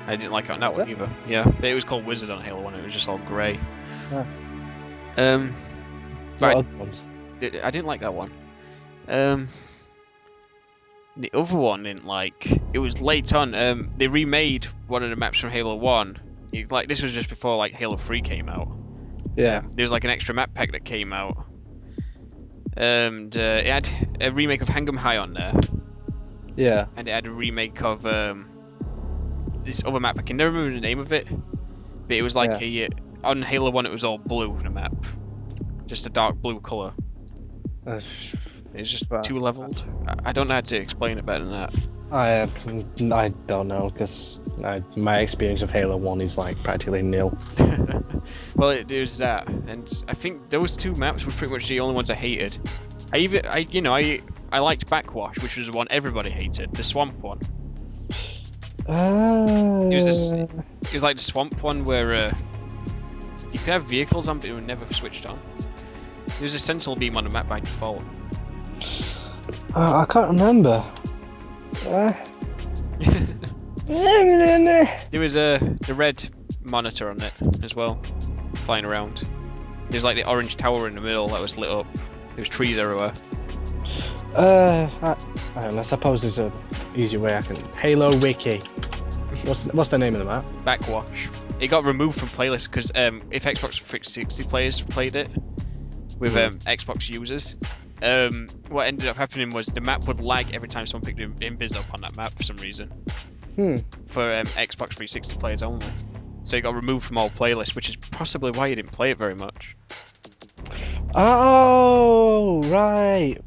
I didn't like it on that one either. Yeah, but it was called Wizard on Halo 1. It was just all grey. Yeah. But What other ones? I didn't like that one. The other one didn't like. It was late on. They remade one of the maps from Halo 1. This was just before like Halo 3 came out. Yeah. There was like an extra map pack that came out, and it had a remake of Hang 'em High on there. Yeah. And it had a remake of this other map. I can never remember the name of it, but it was like on Halo 1 it was all blue, the map. Just a dark blue colour. It's just two leveled. I don't know how to explain it better than that. I don't know, because my experience of Halo 1 is like practically nil. Well, there's that, and I think those two maps were pretty much the only ones I hated. I liked Backwash, which was the one everybody hated, the swamp one. It was like the swamp one where you could have vehicles on, but it would never switched on. There was a sentinel beam on the map by default. I can't remember. There was the red monitor on it as well, flying around. There was like the orange tower in the middle that was lit up. There was trees everywhere. I don't know, I suppose there's a easier way I can... Halo Wiki. What's the name of the map? Backwash. It got removed from playlists because if Xbox 360 players played it with Xbox users, what ended up happening was the map would lag every time someone picked Invis up on that map for some reason. For Xbox 360 players only. So it got removed from all playlists, which is possibly why you didn't play it very much. Oh, right.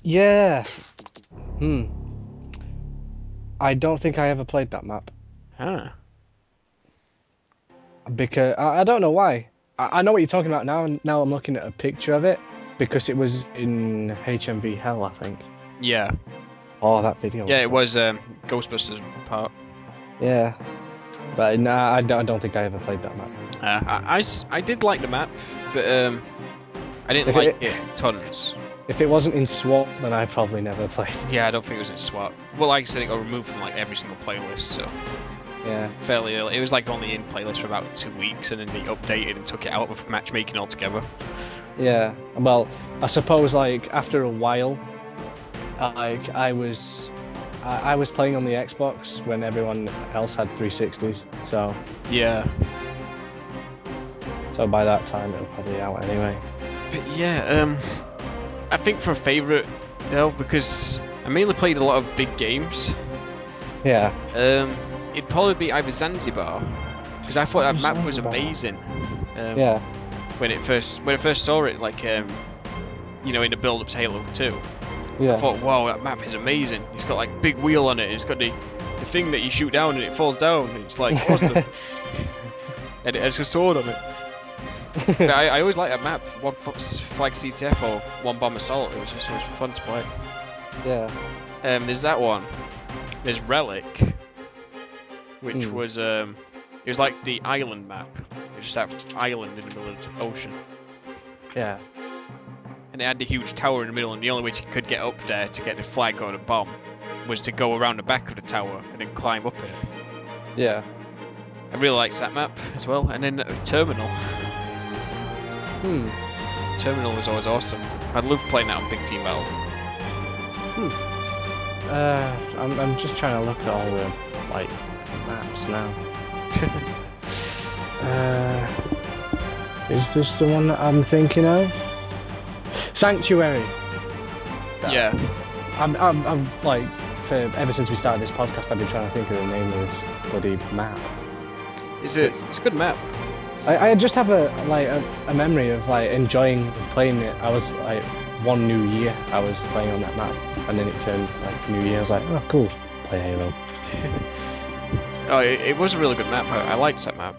Yeah. I don't think I ever played that map. Huh. Because I don't know why. I know what you're talking about now, and now I'm looking at a picture of it because it was in HMV Hell, I think. Yeah. Oh, that video. Yeah, it was Ghostbusters part. Yeah. But no, I don't think I ever played that map. I did like the map, but I didn't like it tons. If it wasn't in SWAT, then I probably never played. Yeah, I don't think it was in SWAT. Well, like I said, it got removed from like every single playlist, so yeah, fairly early. It was like only in playlist for about 2 weeks, and then they updated and took it out with matchmaking altogether. Yeah, well, I suppose like after a while, like I was playing on the Xbox when everyone else had 360s, so yeah. So by that time, it was probably out anyway. But yeah, I think for a favourite, no, because I mainly played a lot of big games. Yeah. It'd probably be either Zanzibar, because I thought that map was amazing. Yeah. When I first saw it, like in the build-up to Halo 2, yeah. I thought, wow, that map is amazing. It's got like big wheel on it. And it's got the thing that you shoot down and it falls down. And it's like awesome. And it has a sword on it. But I always like that map. One flag CTF or one bomb assault. It was just so much fun to play. Yeah. There's that one. There's Relic, which was it was like the island map. It was just that island in the middle of the ocean. Yeah. And it had the huge tower in the middle, and the only way you could get up there to get the flag or the bomb was to go around the back of the tower and then climb up it. Yeah. I really liked that map as well. And then Terminal. Terminal was always awesome. I loved playing that on Big Team Battle. I'm just trying to look at all the like maps now. Is this the one that I'm thinking of? Sanctuary. Yeah. I'm like, ever since we started this podcast, I've been trying to think of the name of this bloody map. It's a good map. I just have a memory of like enjoying playing it. I was like one New Year I was playing on that map, and then it turned like New Year. I was like, oh cool, play Halo. Oh, it was a really good map. I liked that map,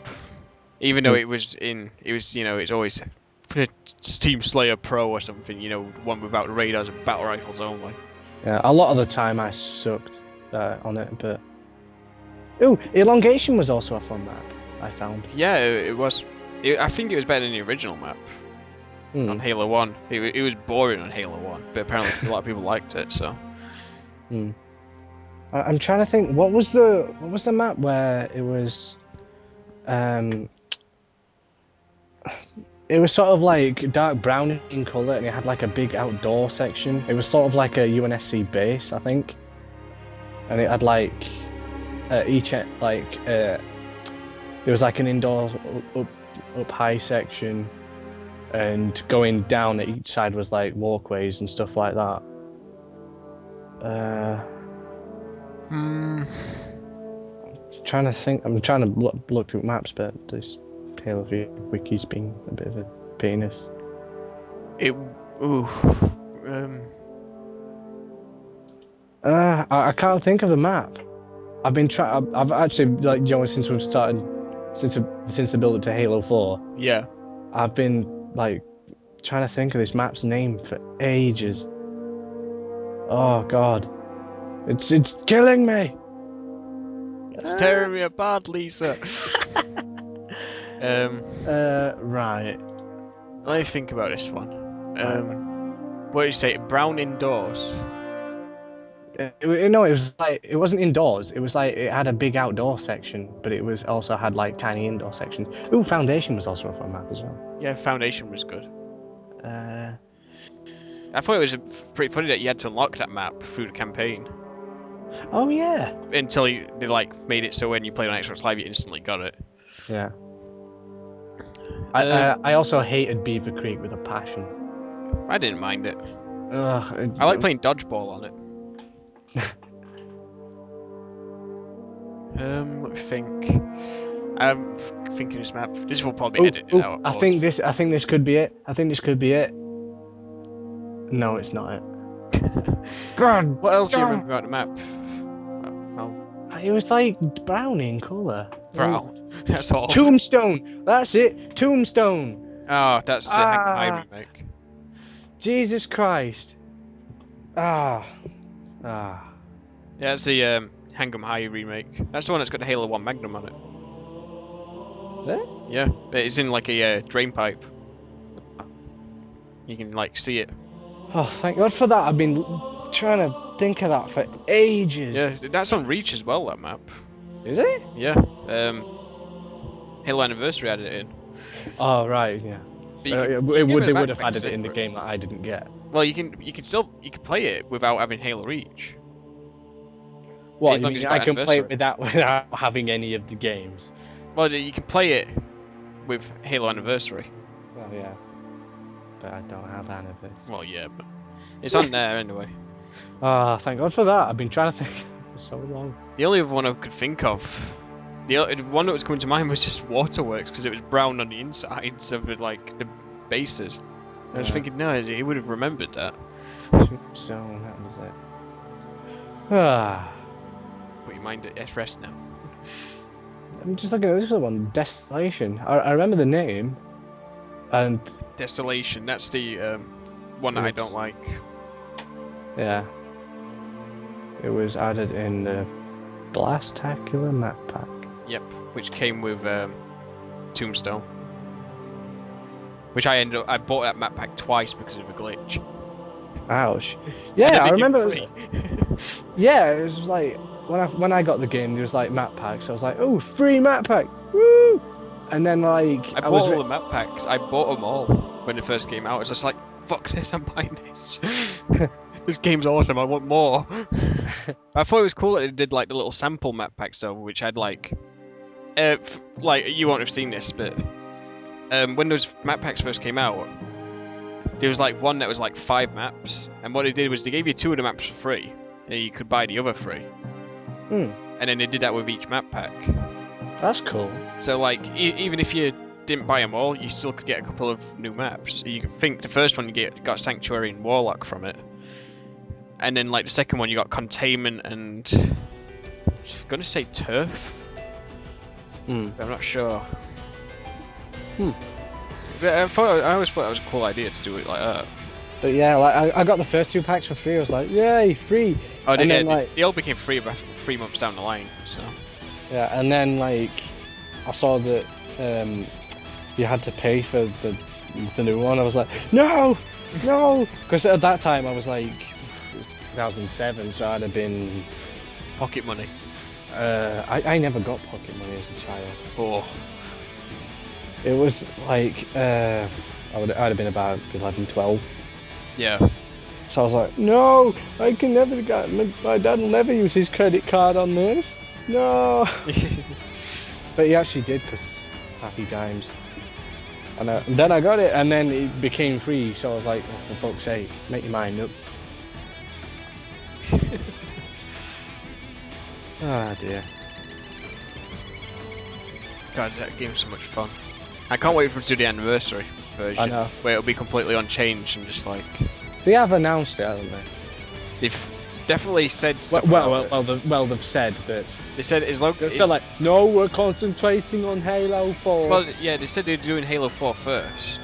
even though it's always Team Slayer Pro or something. One without radars and battle rifles only. Yeah, a lot of the time I sucked on it, but Elongation was also a fun map. I found. Yeah, it was. I think it was better than the original map. on Halo 1. It was boring on Halo 1, but apparently a lot of people liked it. So. I'm trying to think. What was the map where it was? It was sort of like dark brown in colour, and it had like a big outdoor section. It was sort of like a UNSC base, I think. And it had like there was like an indoor up high section, and going down at each side was like walkways and stuff like that. Trying to think. I'm trying to look through maps, but this Halo 3 wiki's been a bit of a penis. I can't think of the map. I've been trying. I've actually since we've started, since the build up to Halo 4. Yeah. I've been like trying to think of this map's name for ages. Oh God, it's killing me. It's tearing me apart, Lisa. Right. Let me think about this one. What did you say? Brown indoors. No, it was like it wasn't indoors. It was like it had a big outdoor section, but it was also had like tiny indoor sections. Ooh, Foundation was also a fun map as well. Yeah, Foundation was good. I thought it was pretty funny that you had to unlock that map through the campaign. Oh yeah. Until they like made it so when you played on Xbox Live, you instantly got it. Yeah. I also hated Beaver Creek with a passion. I didn't mind it. Ugh, I like playing dodgeball on it. Let me think. I'm thinking this map. This will probably be edited out. I think this could be it. I think this could be it. No, it's not it. God. What else do you remember about the map? It was like brown in colour. Brown. That's all. Tombstone. That's it. Tombstone. Oh, that's the High remake. Jesus Christ. Yeah, it's the Hang'em High remake. That's the one that's got the Halo 1 Magnum on it. Is it? Yeah, it's in like a drain pipe. You can like see it. Oh, thank God for that. I've been trying to think of that for ages. Yeah, that's on Reach as well, that map. Is it? Yeah. Halo Anniversary added it in. Oh, right, yeah. They would have added it in the game that I didn't get. Well, you can play it without having Halo Reach. What, you mean I can play it without having any of the games? Well, you can play it with Halo Anniversary. Well, yeah. But I don't have Anniversary. Well, yeah, but it's on there anyway. Thank God for that. I've been trying to think for so long. The only other one I could think of, the one that was coming to mind was just Waterworks, because it was brown on the insides of it, like the bases. I was thinking, no, he would have remembered that. So that was it. Put your mind at rest now. I'm just looking at this other one, Desolation. I remember the name, and Desolation. That's the one that I don't like. Yeah. It was added in the Blastacular map pack. Yep, which came with Tombstone. Which I bought that map pack twice because of a glitch. Ouch. Yeah, I remember. Yeah, it was like when I got the game, there was like map packs. I was like, oh, free map pack, woo! And then like I bought all the map packs. I bought them all when it first came out. I was just like, fuck this, I'm buying this. This game's awesome. I want more. I thought it was cool that it did like the little sample map packs though, which had like you won't have seen this, but when those map packs first came out, there was like one that was like 5 maps, and what they did was they gave you 2 of the maps for free, and you could buy the other 3. And then they did that with each map pack. That's cool. So like, even if you didn't buy them all, you still could get a couple of new maps. You could think the first one you got Sanctuary and Warlock from it, and then like the second one you got Containment and I'm gonna say Turf. I'm not sure. But I always thought that was a cool idea to do it like that. But yeah, like I got the first 2 packs for free. I was like, yay, free! Oh, they all became free about 3 months down the line. So. Yeah, and then like I saw that you had to pay for the the new one. I was like, no, because at that time I was like 2007, so I'd have been Pocket money. I never got pocket money as a child. Oh. It was like I'd have been about 11, 12. Yeah. So I was like, no, I can never get. My dad will never use his credit card on this. No. But he actually did, because happy times. And then I got it, and then it became free. So I was like, oh, for fuck's sake, make your mind up. Ah, dear. God, that game's so much fun. I can't wait for it to do the anniversary version. I know. Where it'll be completely unchanged and just like... They have announced it, haven't they? They've definitely said stuff well, they've said that. They said as long They said like, no, we're concentrating on Halo 4. Well, yeah, they said they're doing Halo 4 first.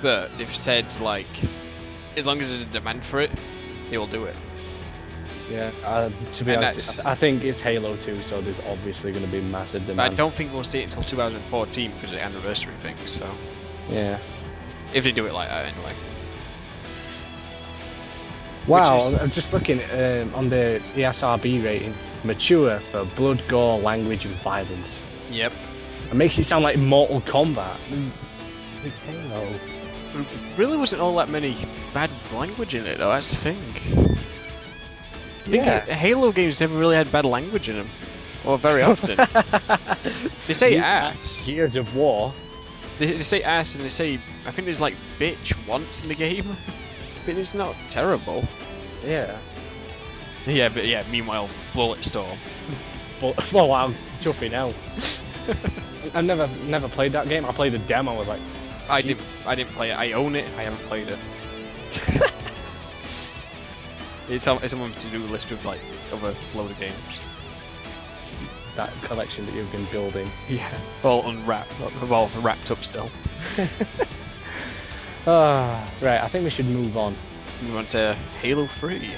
But they've said, like, as long as there's a demand for it, they will do it. Yeah, to be honest, I think it's Halo 2, so there's obviously going to be massive demand. But I don't think we'll see it until 2014 because of the anniversary thing, so... Yeah. If they do it like that, anyway. Wow, I'm just looking on the ESRB rating. Mature for blood, gore, language, and violence. Yep. It makes it sound like Mortal Kombat. It's Halo. There really wasn't all that many bad language in it, though, that's the thing. I think Halo games never really had bad language in them. Well, very often. They say ass. Gears of War. They say ass and they say, I think there's like bitch once in the game. But it's not terrible. Yeah. Yeah, but yeah, meanwhile, Bulletstorm. But, well, I'm chuffing out. I've never played that game. I played the demo, I was like... I didn't play it. I own it, I haven't played it. It's on my to-do list with like other load of games. That collection that you've been building. Yeah. All unwrapped, all wrapped up still. Right, I think we should move on. Move on to Halo 3.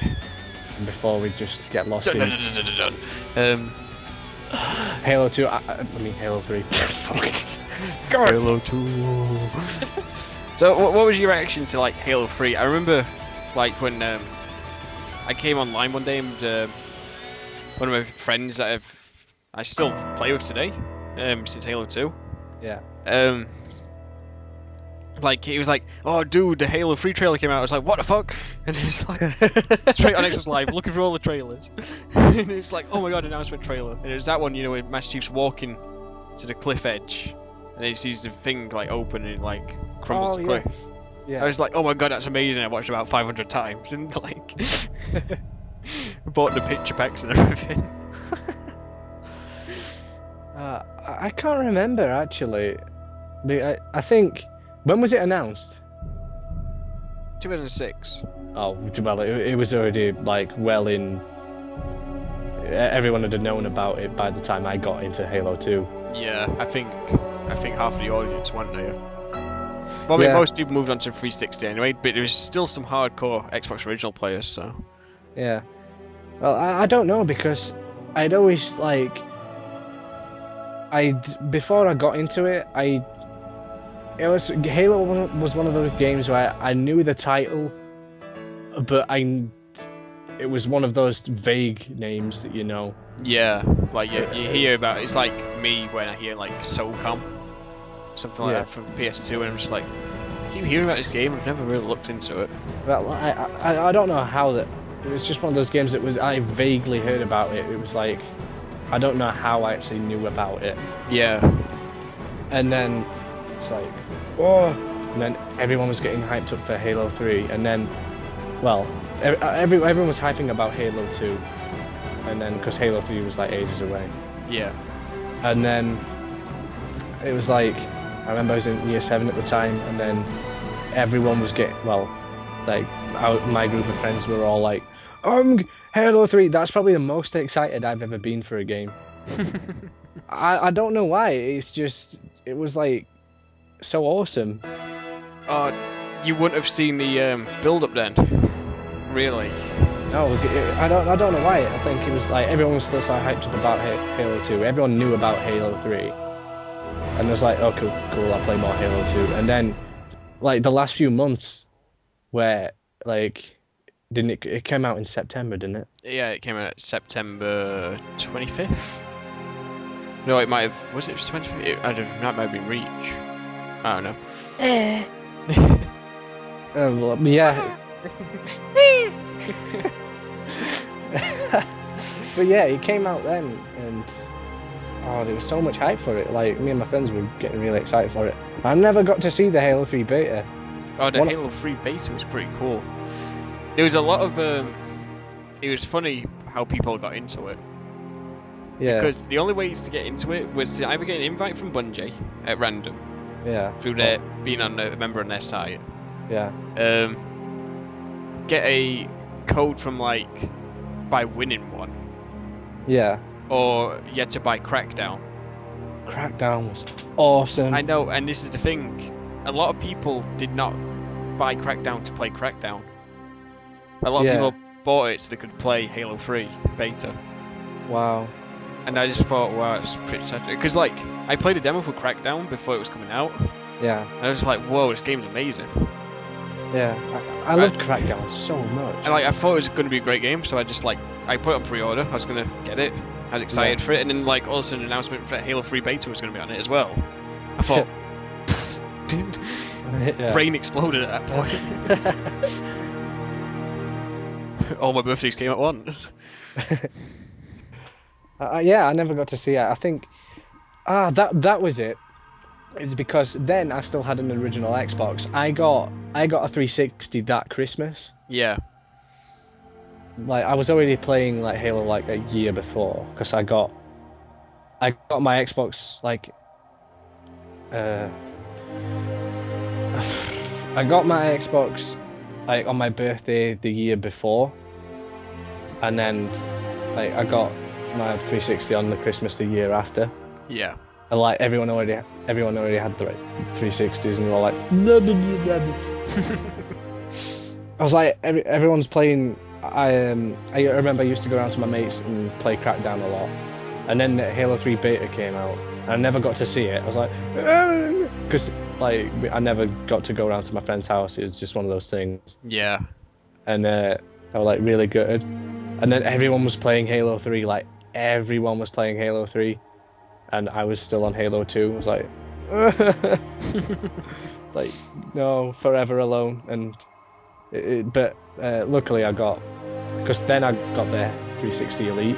Before we just get lost in... Halo 2, I mean Halo 3. Halo 2. So, what was your reaction to like Halo 3? I remember, like when I came online one day and one of my friends that I still play with today, since Halo 2. Yeah. Like he was like, "Oh, dude, the Halo 3 trailer came out." I was like, "What the fuck?" And he's like, straight on Xbox Live, looking for all the trailers. And he was like, "Oh my god, announcement trailer!" And it was that one, you know, where Master Chief's walking to the cliff edge, and then he sees the thing like open and it, like crumbles the cliff. Yeah. I was like, "Oh my god, that's amazing!" I watched it about 500 times and like bought the picture packs and everything. I can't remember actually. I think. When was it announced? 2006. Oh, well, it was already like well in. Everyone had known about it by the time I got into Halo 2. Yeah, I think half of the audience weren't there. Well, I mean, most people moved on to 360 anyway, but there was still some hardcore Xbox original players, so. Yeah. Well, I don't know because I'd always like. Before I got into it, Halo was one of those games where I knew the title, but it was one of those vague names that you know. Yeah, like you hear about. It's like me when I hear like SOCOM, something like that from PS2, and I'm just like, I keep hearing about this game. I've never really looked into it. Well, I don't know how that. It was just one of those games that I vaguely heard about it. It was like, I don't know how I actually knew about it. Yeah. And then it's like, oh, and then everyone was getting hyped up for Halo 3, and then, well, everyone was hyping about Halo 2, and then because Halo 3 was like ages away. Yeah. And then it was like, I remember I was in year 7 at the time, and then everyone was getting, well, like my group of friends were all like, Halo 3. That's probably the most excited I've ever been for a game. I don't know why. It's just, it was like so awesome. You wouldn't have seen the build-up then, really? No, I don't know why. I think it was like everyone was still so hyped up about Halo 2. Everyone knew about Halo 3, and it was like, oh cool, I'll play more Halo 2. And then like the last few months where like didn't it came out in September, didn't it? Yeah, it came out September 25th. No, it might have. Was it 25th? I don't know. That might have been Reach. I don't know. Well, yeah. But yeah, it came out then, and there was so much hype for it. Like me and my friends were getting really excited for it. I never got to see the Halo 3 beta. Oh, the Halo 3 beta was pretty cool. There was a lot of it was funny how people got into it. Yeah. Because the only ways to get into it was to either get an invite from Bungie at random. Yeah. Through their being on a member on their site. Yeah. Get a code from by winning one. Yeah. Or you had to buy Crackdown. Crackdown was awesome. I know, and this is the thing. A lot of people did not buy Crackdown to play Crackdown. A lot of people bought it so they could play Halo 3 beta. Wow. And I just thought, wow, it's pretty sad. Because, I played a demo for Crackdown before it was coming out. Yeah. And I was just like, whoa, this game's amazing. Yeah. I loved Crackdown so much. And, I thought it was going to be a great game, so I just, I put it on pre-order. I was going to get it. I was excited for it. And then, all of a sudden, an announcement for Halo 3 beta was going to be on it as well. I thought, brain exploded at that point. All my birthdays came at once. Yeah, I never got to see it. I think that was it. It's because then I still had an original Xbox. I got a 360 that Christmas. Yeah. I was already playing Halo a year before because I got my Xbox I got my Xbox on my birthday the year before, and then I got my 360 on the Christmas the year after. Yeah. And everyone already had the 360s, and they were like, blah, blah, blah, blah. I was like, everyone's playing. I remember I used to go around to my mates and play Crackdown a lot, and then the Halo 3 beta came out, and I never got to see it. I was like, because I never got to go around to my friend's house. It was just one of those things. Yeah. And I was really gutted. And then everyone was playing Halo 3. Everyone was playing Halo 3, and I was still on Halo 2. I was like, no, forever alone. And but luckily I got, because then I got the 360 Elite.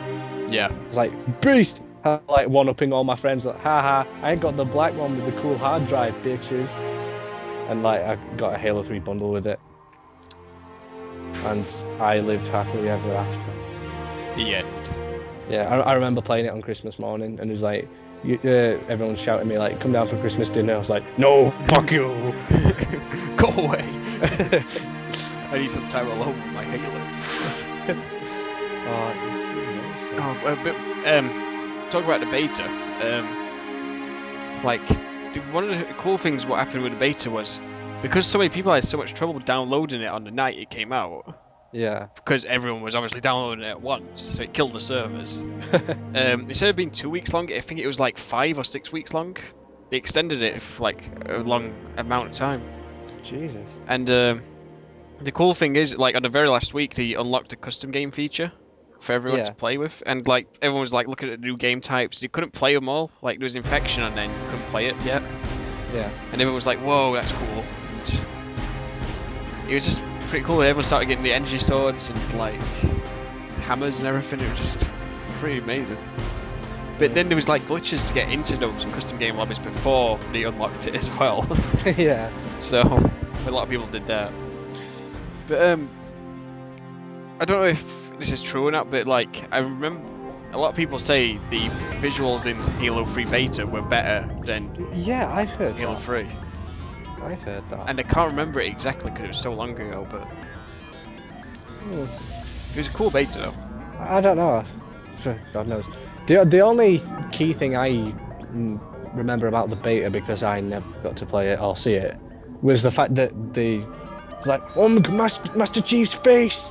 Yeah. I was like, beast! I one-upping all my friends, haha, I ain't got the black one with the cool hard drive, bitches. And I got a Halo 3 bundle with it. And I lived happily ever after. The end. Yeah, I remember playing it on Christmas morning, and it was everyone shouting at me come down for Christmas dinner. I was like, no, fuck you. Go away. I need some time alone with my Halo. Talk about the beta. One of the cool things what happened with the beta was, because so many people had so much trouble downloading it on the night it came out. Yeah. Because everyone was obviously downloading it at once, so it killed the servers. Instead of being 2 weeks long, I think it was 5 or 6 weeks long. They extended it for a long amount of time. Jesus. And the cool thing is, on the very last week, they unlocked a custom game feature for everyone to play with, and everyone was looking at the new game types. You couldn't play them all. There was Infection, and then you couldn't play it yet. Yeah. And everyone was like, "Whoa, that's cool." And it was just pretty cool. Everyone started getting the energy swords and hammers and everything. It was just pretty amazing. But then there was glitches to get into those custom game lobbies before they unlocked it as well. Yeah. So a lot of people did that. But I don't know if this is true or not, but I remember a lot of people say the visuals in Halo 3 beta were better than I've heard Halo 3. I've heard that. And I can't remember it exactly because it was so long ago, but it was a cool beta though. I don't know. God knows. The only key thing I remember about the beta, because I never got to play it or see it, was the fact that oh my God, Master Chief's face.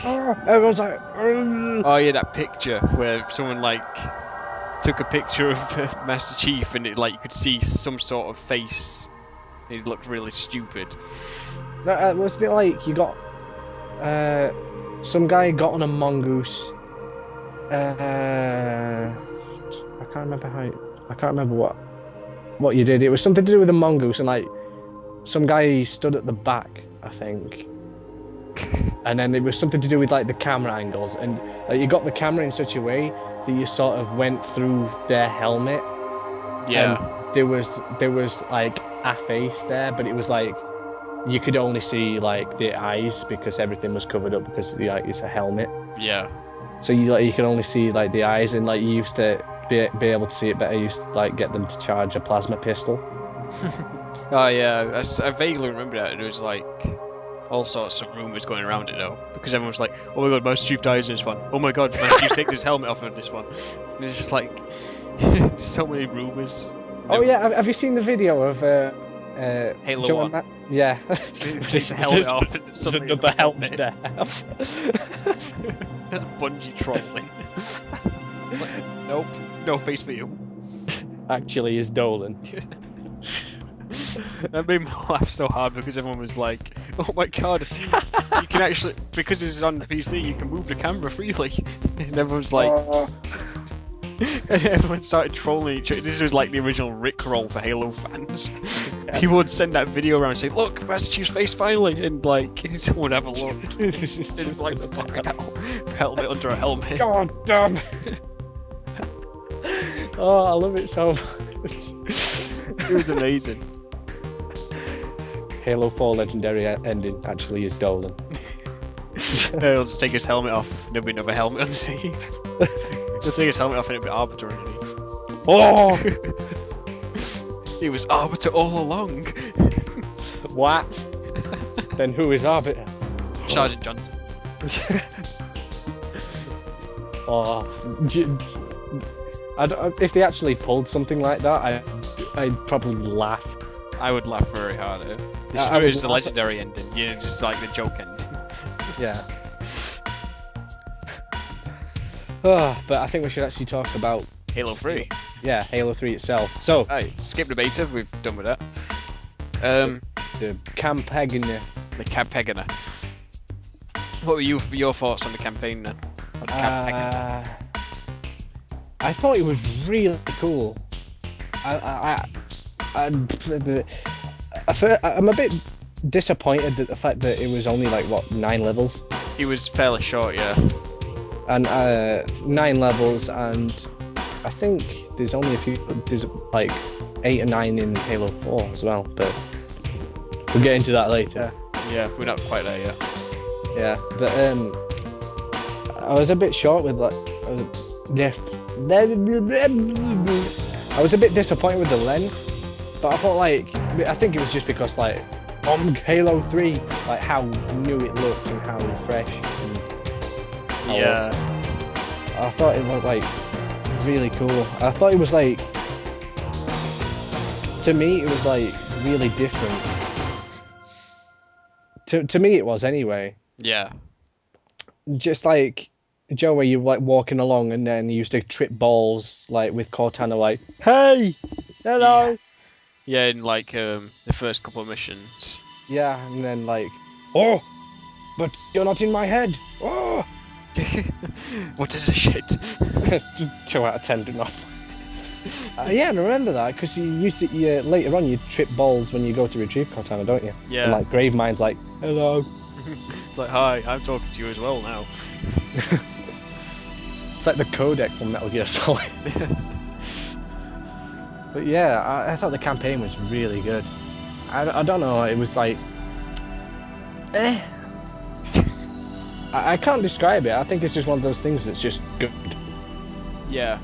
Everyone's like, oh yeah, that picture where someone took a picture of Master Chief, and it you could see some sort of face He looked really stupid. No, wasn't it like you got some guy got on a mongoose? I can't remember I can't remember what you did. It was something to do with a mongoose, and like some guy stood at the back, I think. And then it was something to do with like the camera angles, and like, you got the camera in such a way that you sort of went through their helmet. Yeah. And there was like a face there, but it was like you could only see like the eyes because everything was covered up because like it's a helmet. Yeah. So you could only see like the eyes, and like you used to be able to see it better. You used to like get them to charge a plasma pistol. Oh yeah, I vaguely remember that. It was like all sorts of rumours going around it though, because everyone was like, "Oh my god, Master Chief dies in this one. Oh my god, Master Chief takes his helmet off in this one." And it's just like so many rumours. Oh yeah, have you seen the video of Halo Joe 1? Yeah. Takes the helmet off and suddenly the helmet there. That's bungee trolling. Like, nope, no face for you. Actually, is Dolan. That made me laugh so hard because everyone was like, "Oh my god, you can actually, because this is on the PC, you can move the camera freely." And everyone's like, and everyone started trolling each other. This was like the original Rickroll for Halo fans. People would send that video around and say, "Look, Master Chief's face finally," and like someone would have a look. It was like the fucking helmet under a helmet. God damn. Oh, I love it so much. It was amazing. Halo 4 legendary ending actually is Dolan. He'll just take his helmet off, there'll be another helmet underneath. He'll take his helmet off and it'll be Arbiter underneath. Oh! He was Arbiter all along. What? Then who is Arbiter? Sergeant Johnson. If they actually pulled something like that, I'd probably laugh. I would laugh very hard at it. It was the legendary ending, you know, just like the joke ending. Yeah. But I think we should actually talk about Halo 3. Yeah, Halo 3 itself. So, Right, skip the beta, we've done with that. the campaign. The campaign. What were your thoughts on the campaign then? On the campaign? I thought it was really cool. I'm a bit disappointed at the fact that it was only like what 9 levels. It was fairly short, yeah. And 9 levels, and I think there's only there's like 8 or 9 in Halo 4 as well, but we'll get into that later. Yeah, we're not quite there yet. Yeah, but I was a bit short with like, I was a bit disappointed with the length, but I thought I think it was just because like on Halo 3, like how new it looked and how fresh. And Yeah. I thought it looked like really cool. I thought it was like, to me it was like really different. To me it was anyway. Yeah. Just like Joe, where you're like walking along and then you used to trip balls like with Cortana, like, "Hey, hello." Yeah, in like the first couple of missions. Yeah, and then like, "Oh, but you're not in my head." Oh. What is this shit? 2 out of 10 do not. Yeah, I remember that because you used to later on you trip balls when you go to retrieve Cortana, don't you? Yeah. And like Gravemind's like, "Hello." It's like, hi, I'm talking to you as well now. It's like the codec from Metal Gear Solid. But yeah, I thought the campaign was really good. I don't know, it was like, I can't describe it. I think it's just one of those things that's just good. Yeah.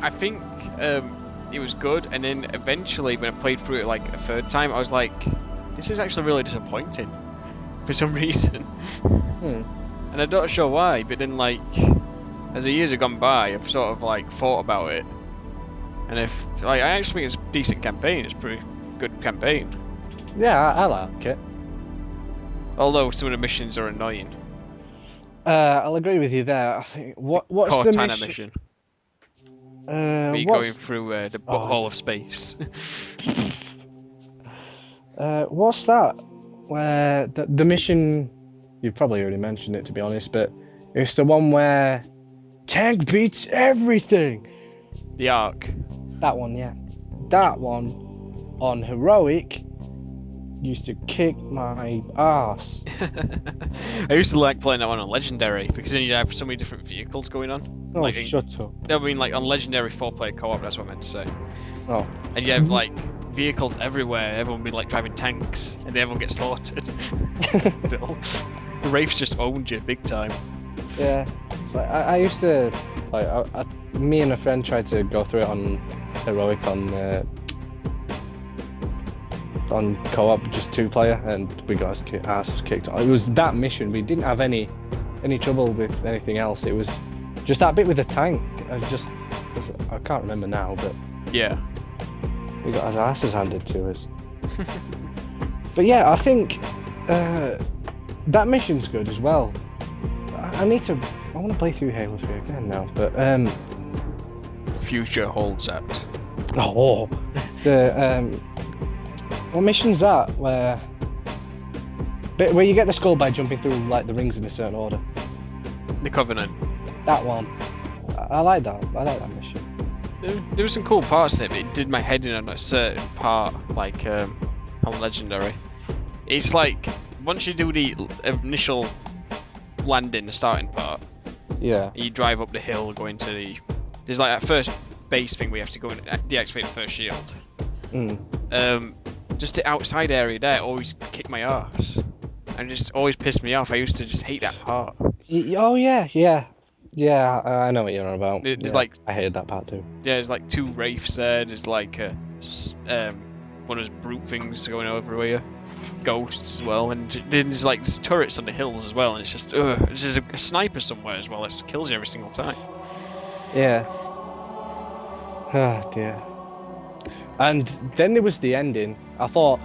I think it was good, and then eventually when I played through it like a third time, I was like, this is actually really disappointing for some reason. And I'm not sure why, but then like as the years have gone by, I've sort of like thought about it, and if like I actually think it's a decent campaign. It's a pretty good campaign. Yeah, I like it. Although some of the missions are annoying. I'll agree with you there. I think what's Cortana the mission? Me what's... going through the butthole of space. What's that? Where the mission? You've probably already mentioned it, to be honest, but it's the one where tank beats everything. The Ark. That one, yeah. That one on heroic used to kick my ass. I used to like playing that one on Legendary because then you'd have so many different vehicles going on. Oh, like, shut up. I mean, like on Legendary 4-player co-op, that's what I meant to say. Oh. And you have like vehicles everywhere, everyone would be like driving tanks, and everyone gets slaughtered. Still. The Wraiths just owned you big time. Yeah. It's like, I used to, like, me and a friend tried to go through it on heroic on co-op, just 2-player, and we got our asses kicked. It was that mission. We didn't have any trouble with anything else. It was just that bit with the tank. I can't remember now, but yeah, we got our asses handed to us. But yeah, I think that mission's good as well. I want to play through Halo 3 again now, but future holds out. Oh, what mission's that? Where you get the skull by jumping through like the rings in a certain order. The Covenant. That one. I like that. I like that mission. There were some cool parts in it, but it did my head in on a certain part, like on Legendary. It's like once you do the initial landing, the starting part. Yeah. You drive up the hill, go into the. There's like that first base thing where you have to go and deactivate the first shield. Just the outside area there always kicked my ass, and just always pissed me off. I used to just hate that part. Oh yeah. I know what you're on about. There's like I hated that part too. Yeah, there's like 2 Wraiths there. There's like one of those brute things going over here, ghosts as well, and there's like turrets on the hills as well. And it's just there's a sniper somewhere as well that kills you every single time. Yeah. Oh dear. And then there was the ending. I thought,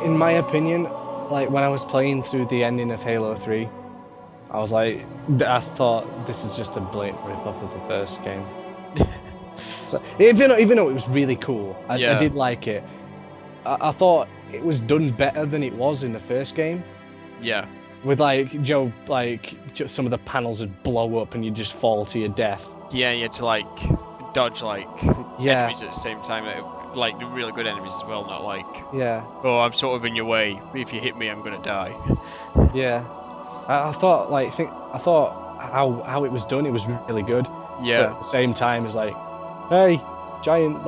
in my opinion, like when I was playing through the ending of Halo 3, I thought this is just a blatant rip-off of the first game. So, even though it was really cool, I did like it. I thought it was done better than it was in the first game. Yeah. With some of the panels would blow up and you just fall to your death. Yeah, you had to like dodge enemies at the same time. Like the really good enemies as well, not like oh, I'm sort of in your way. If you hit me, I'm gonna die. Yeah. I thought how it was done, it was really good. Yeah. But at the same time, it's like, hey, giant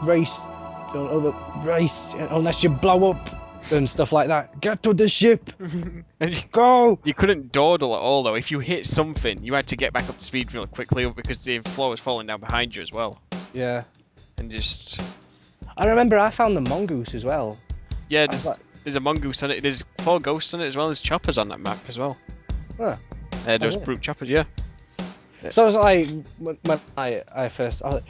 race, unless you blow up and stuff like that. Get to the ship. Go. You couldn't dawdle at all though. If you hit something, you had to get back up to speed really quickly because the floor was falling down behind you as well. Yeah. And just. I remember I found the mongoose as well. Yeah, there's a mongoose on it. There's 4 ghosts on it as well. There's choppers on that map as well. Huh. There's brute choppers, yeah. So I was like, when I first, I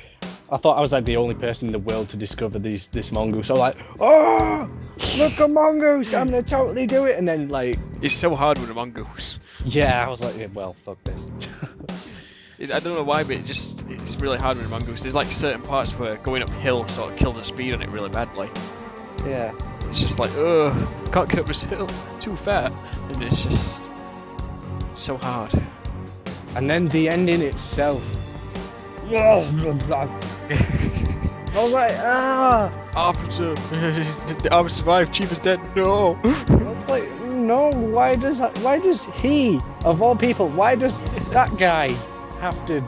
thought I was like the only person in the world to discover this mongoose. I was like, oh, look a mongoose! I'm gonna totally do it. And then like, it's so hard with a mongoose. Yeah, I was like, yeah, well, fuck this. I don't know why, but it's really hard with a mongoose. There's like certain parts where going uphill sort of kills the speed on it really badly. Yeah. It's just like, can't get up this hill, too fat, and it's just so hard. And then the ending itself. I was like, Officer, the officer survived. Chief is dead. No. I was like, no. Why does he, of all people, why does that guy have to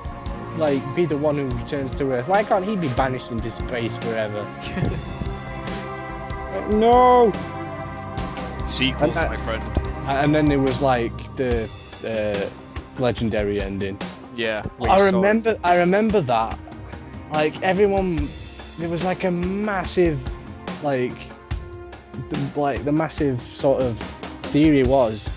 like be the one who returns to Earth? Why can't he be banished into space forever? No. Sequels, my friend. And then there was like the legendary ending. Yeah. I remember that. Like everyone, there was like a massive, the massive sort of theory was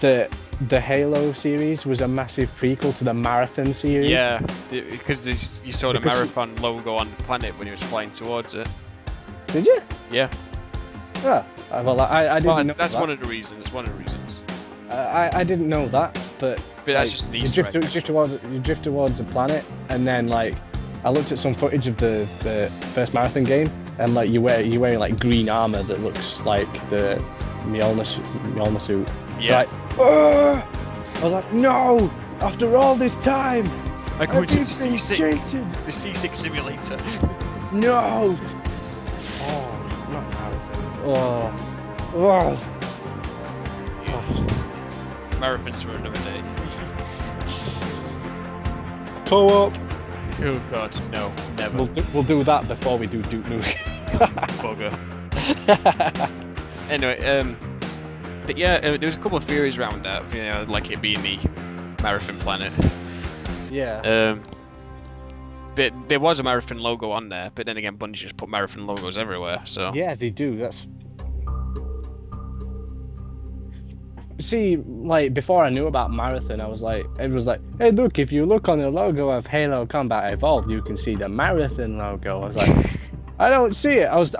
that the Halo series was a massive prequel to the Marathon series. Yeah, because you saw the Marathon logo on the planet when he was flying towards it. Did you? Yeah. Yeah. Well, I didn't know that's that. one of the reasons. I didn't know that, but that's just an Easter egg. You drift towards the planet, and then like I looked at some footage of the first Marathon game, and like you're wearing like green armor that looks like the Mjolnir suit. Yeah. Like, "Ugh!" I was like, no! After all this time, I go into the everything's C6, cheated. the C6 simulator. No! Oh, not now. Oh. Oh. Marathons for another day. Co-op. Oh god, no, never. We'll do that before we do Duke Nukem. Bugger. Anyway, but yeah, there was a couple of theories around that, you know, like it being the Marathon planet. Yeah. But there was a Marathon logo on there, but then again, Bungie just put Marathon logos everywhere, so. Yeah, they do. That's. See, like before I knew about Marathon, I was like, it was like, hey, look, if you look on the logo of Halo Combat Evolved, you can see the Marathon logo. I was like, I don't see it. I was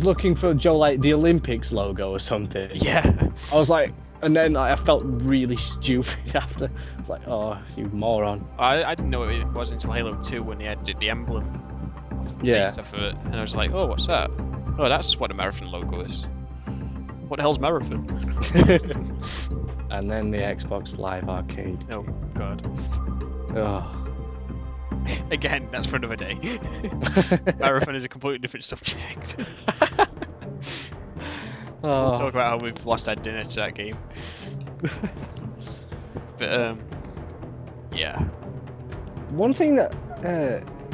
looking for Joe, like the Olympics logo or something. Yeah. I was like, and then like, I felt really stupid after. I was like, oh, you moron. I didn't know it was until Halo 2 when they added the emblem. Yeah. Stuff of it, and I was like, oh, what's that? Oh, that's what a Marathon logo is. What the hell's Marathon? And then the Xbox Live Arcade. Oh god. Oh. Again, that's for another day. Marathon is a completely different subject. We'll talk about how we've lost our dinner to that game. But yeah. One thing that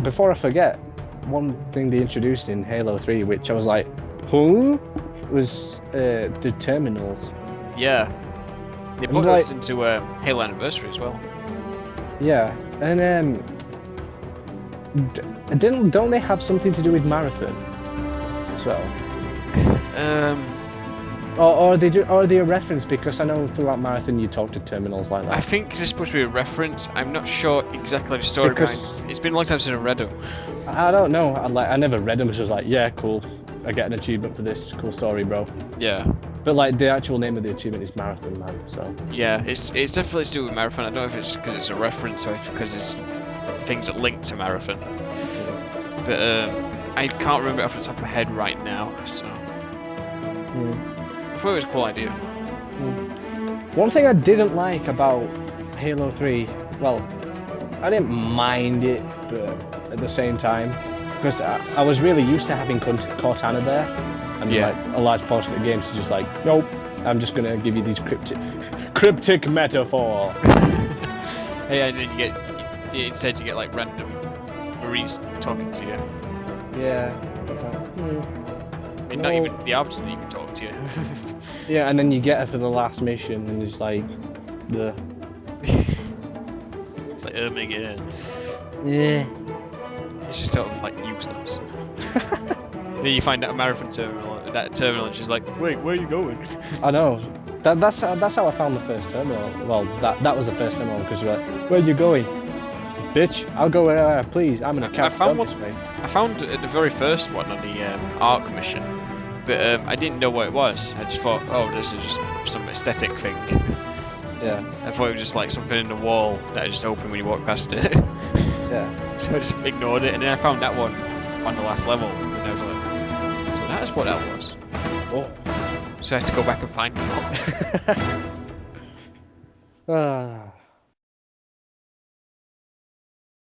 before I forget, one thing they introduced in Halo 3, which I was like, who? Was the terminals. Yeah. They put us into Halo Anniversary as well. Yeah, and don't they have something to do with Marathon? So. Or are they a reference? Because I know throughout Marathon you talk to terminals like that. I think it's supposed to be a reference. I'm not sure exactly the story behind. It's been a long time since I read them. I don't know. I never read them. It's just like, yeah, cool. I get an achievement for this. Cool story, bro. Yeah. But like the actual name of the achievement is Marathon Man. So. Yeah, it's definitely to do with Marathon. I don't know if it's because it's a reference or if because it's things that link to Marathon. But I can't remember it off the top of my head right now. So. I thought it was a cool idea. One thing I didn't like about Halo 3, well, I didn't mind it, but at the same time, because I was really used to having Cortana there, and like a large portion of the games is just like, nope, I'm just gonna give you these cryptic metaphor. Hey, and then instead you get like random Marines talking to you. Yeah. Not even the Arbiter that even talk to you. Yeah, and then you get her for the last mission, and it's like, the. It's like again. Yeah. It's just sort of like useless. Then you find out a Marathon terminal, and she's like, wait, where are you going? I know. That's how I found the first terminal. Well, that was the first terminal because you're like, where are you going? Bitch, I'll go wherever I please. I'm gonna catch up this way. I found the very first one on the Arc mission, but I didn't know what it was. I just thought, oh, this is just some aesthetic thing. Yeah. I thought it was just like something in the wall that just opened when you walk past it. Yeah. So I just ignored it, and then I found that one on the last level, and I was like, so that's what that was. Oh. So I had to go back and find it.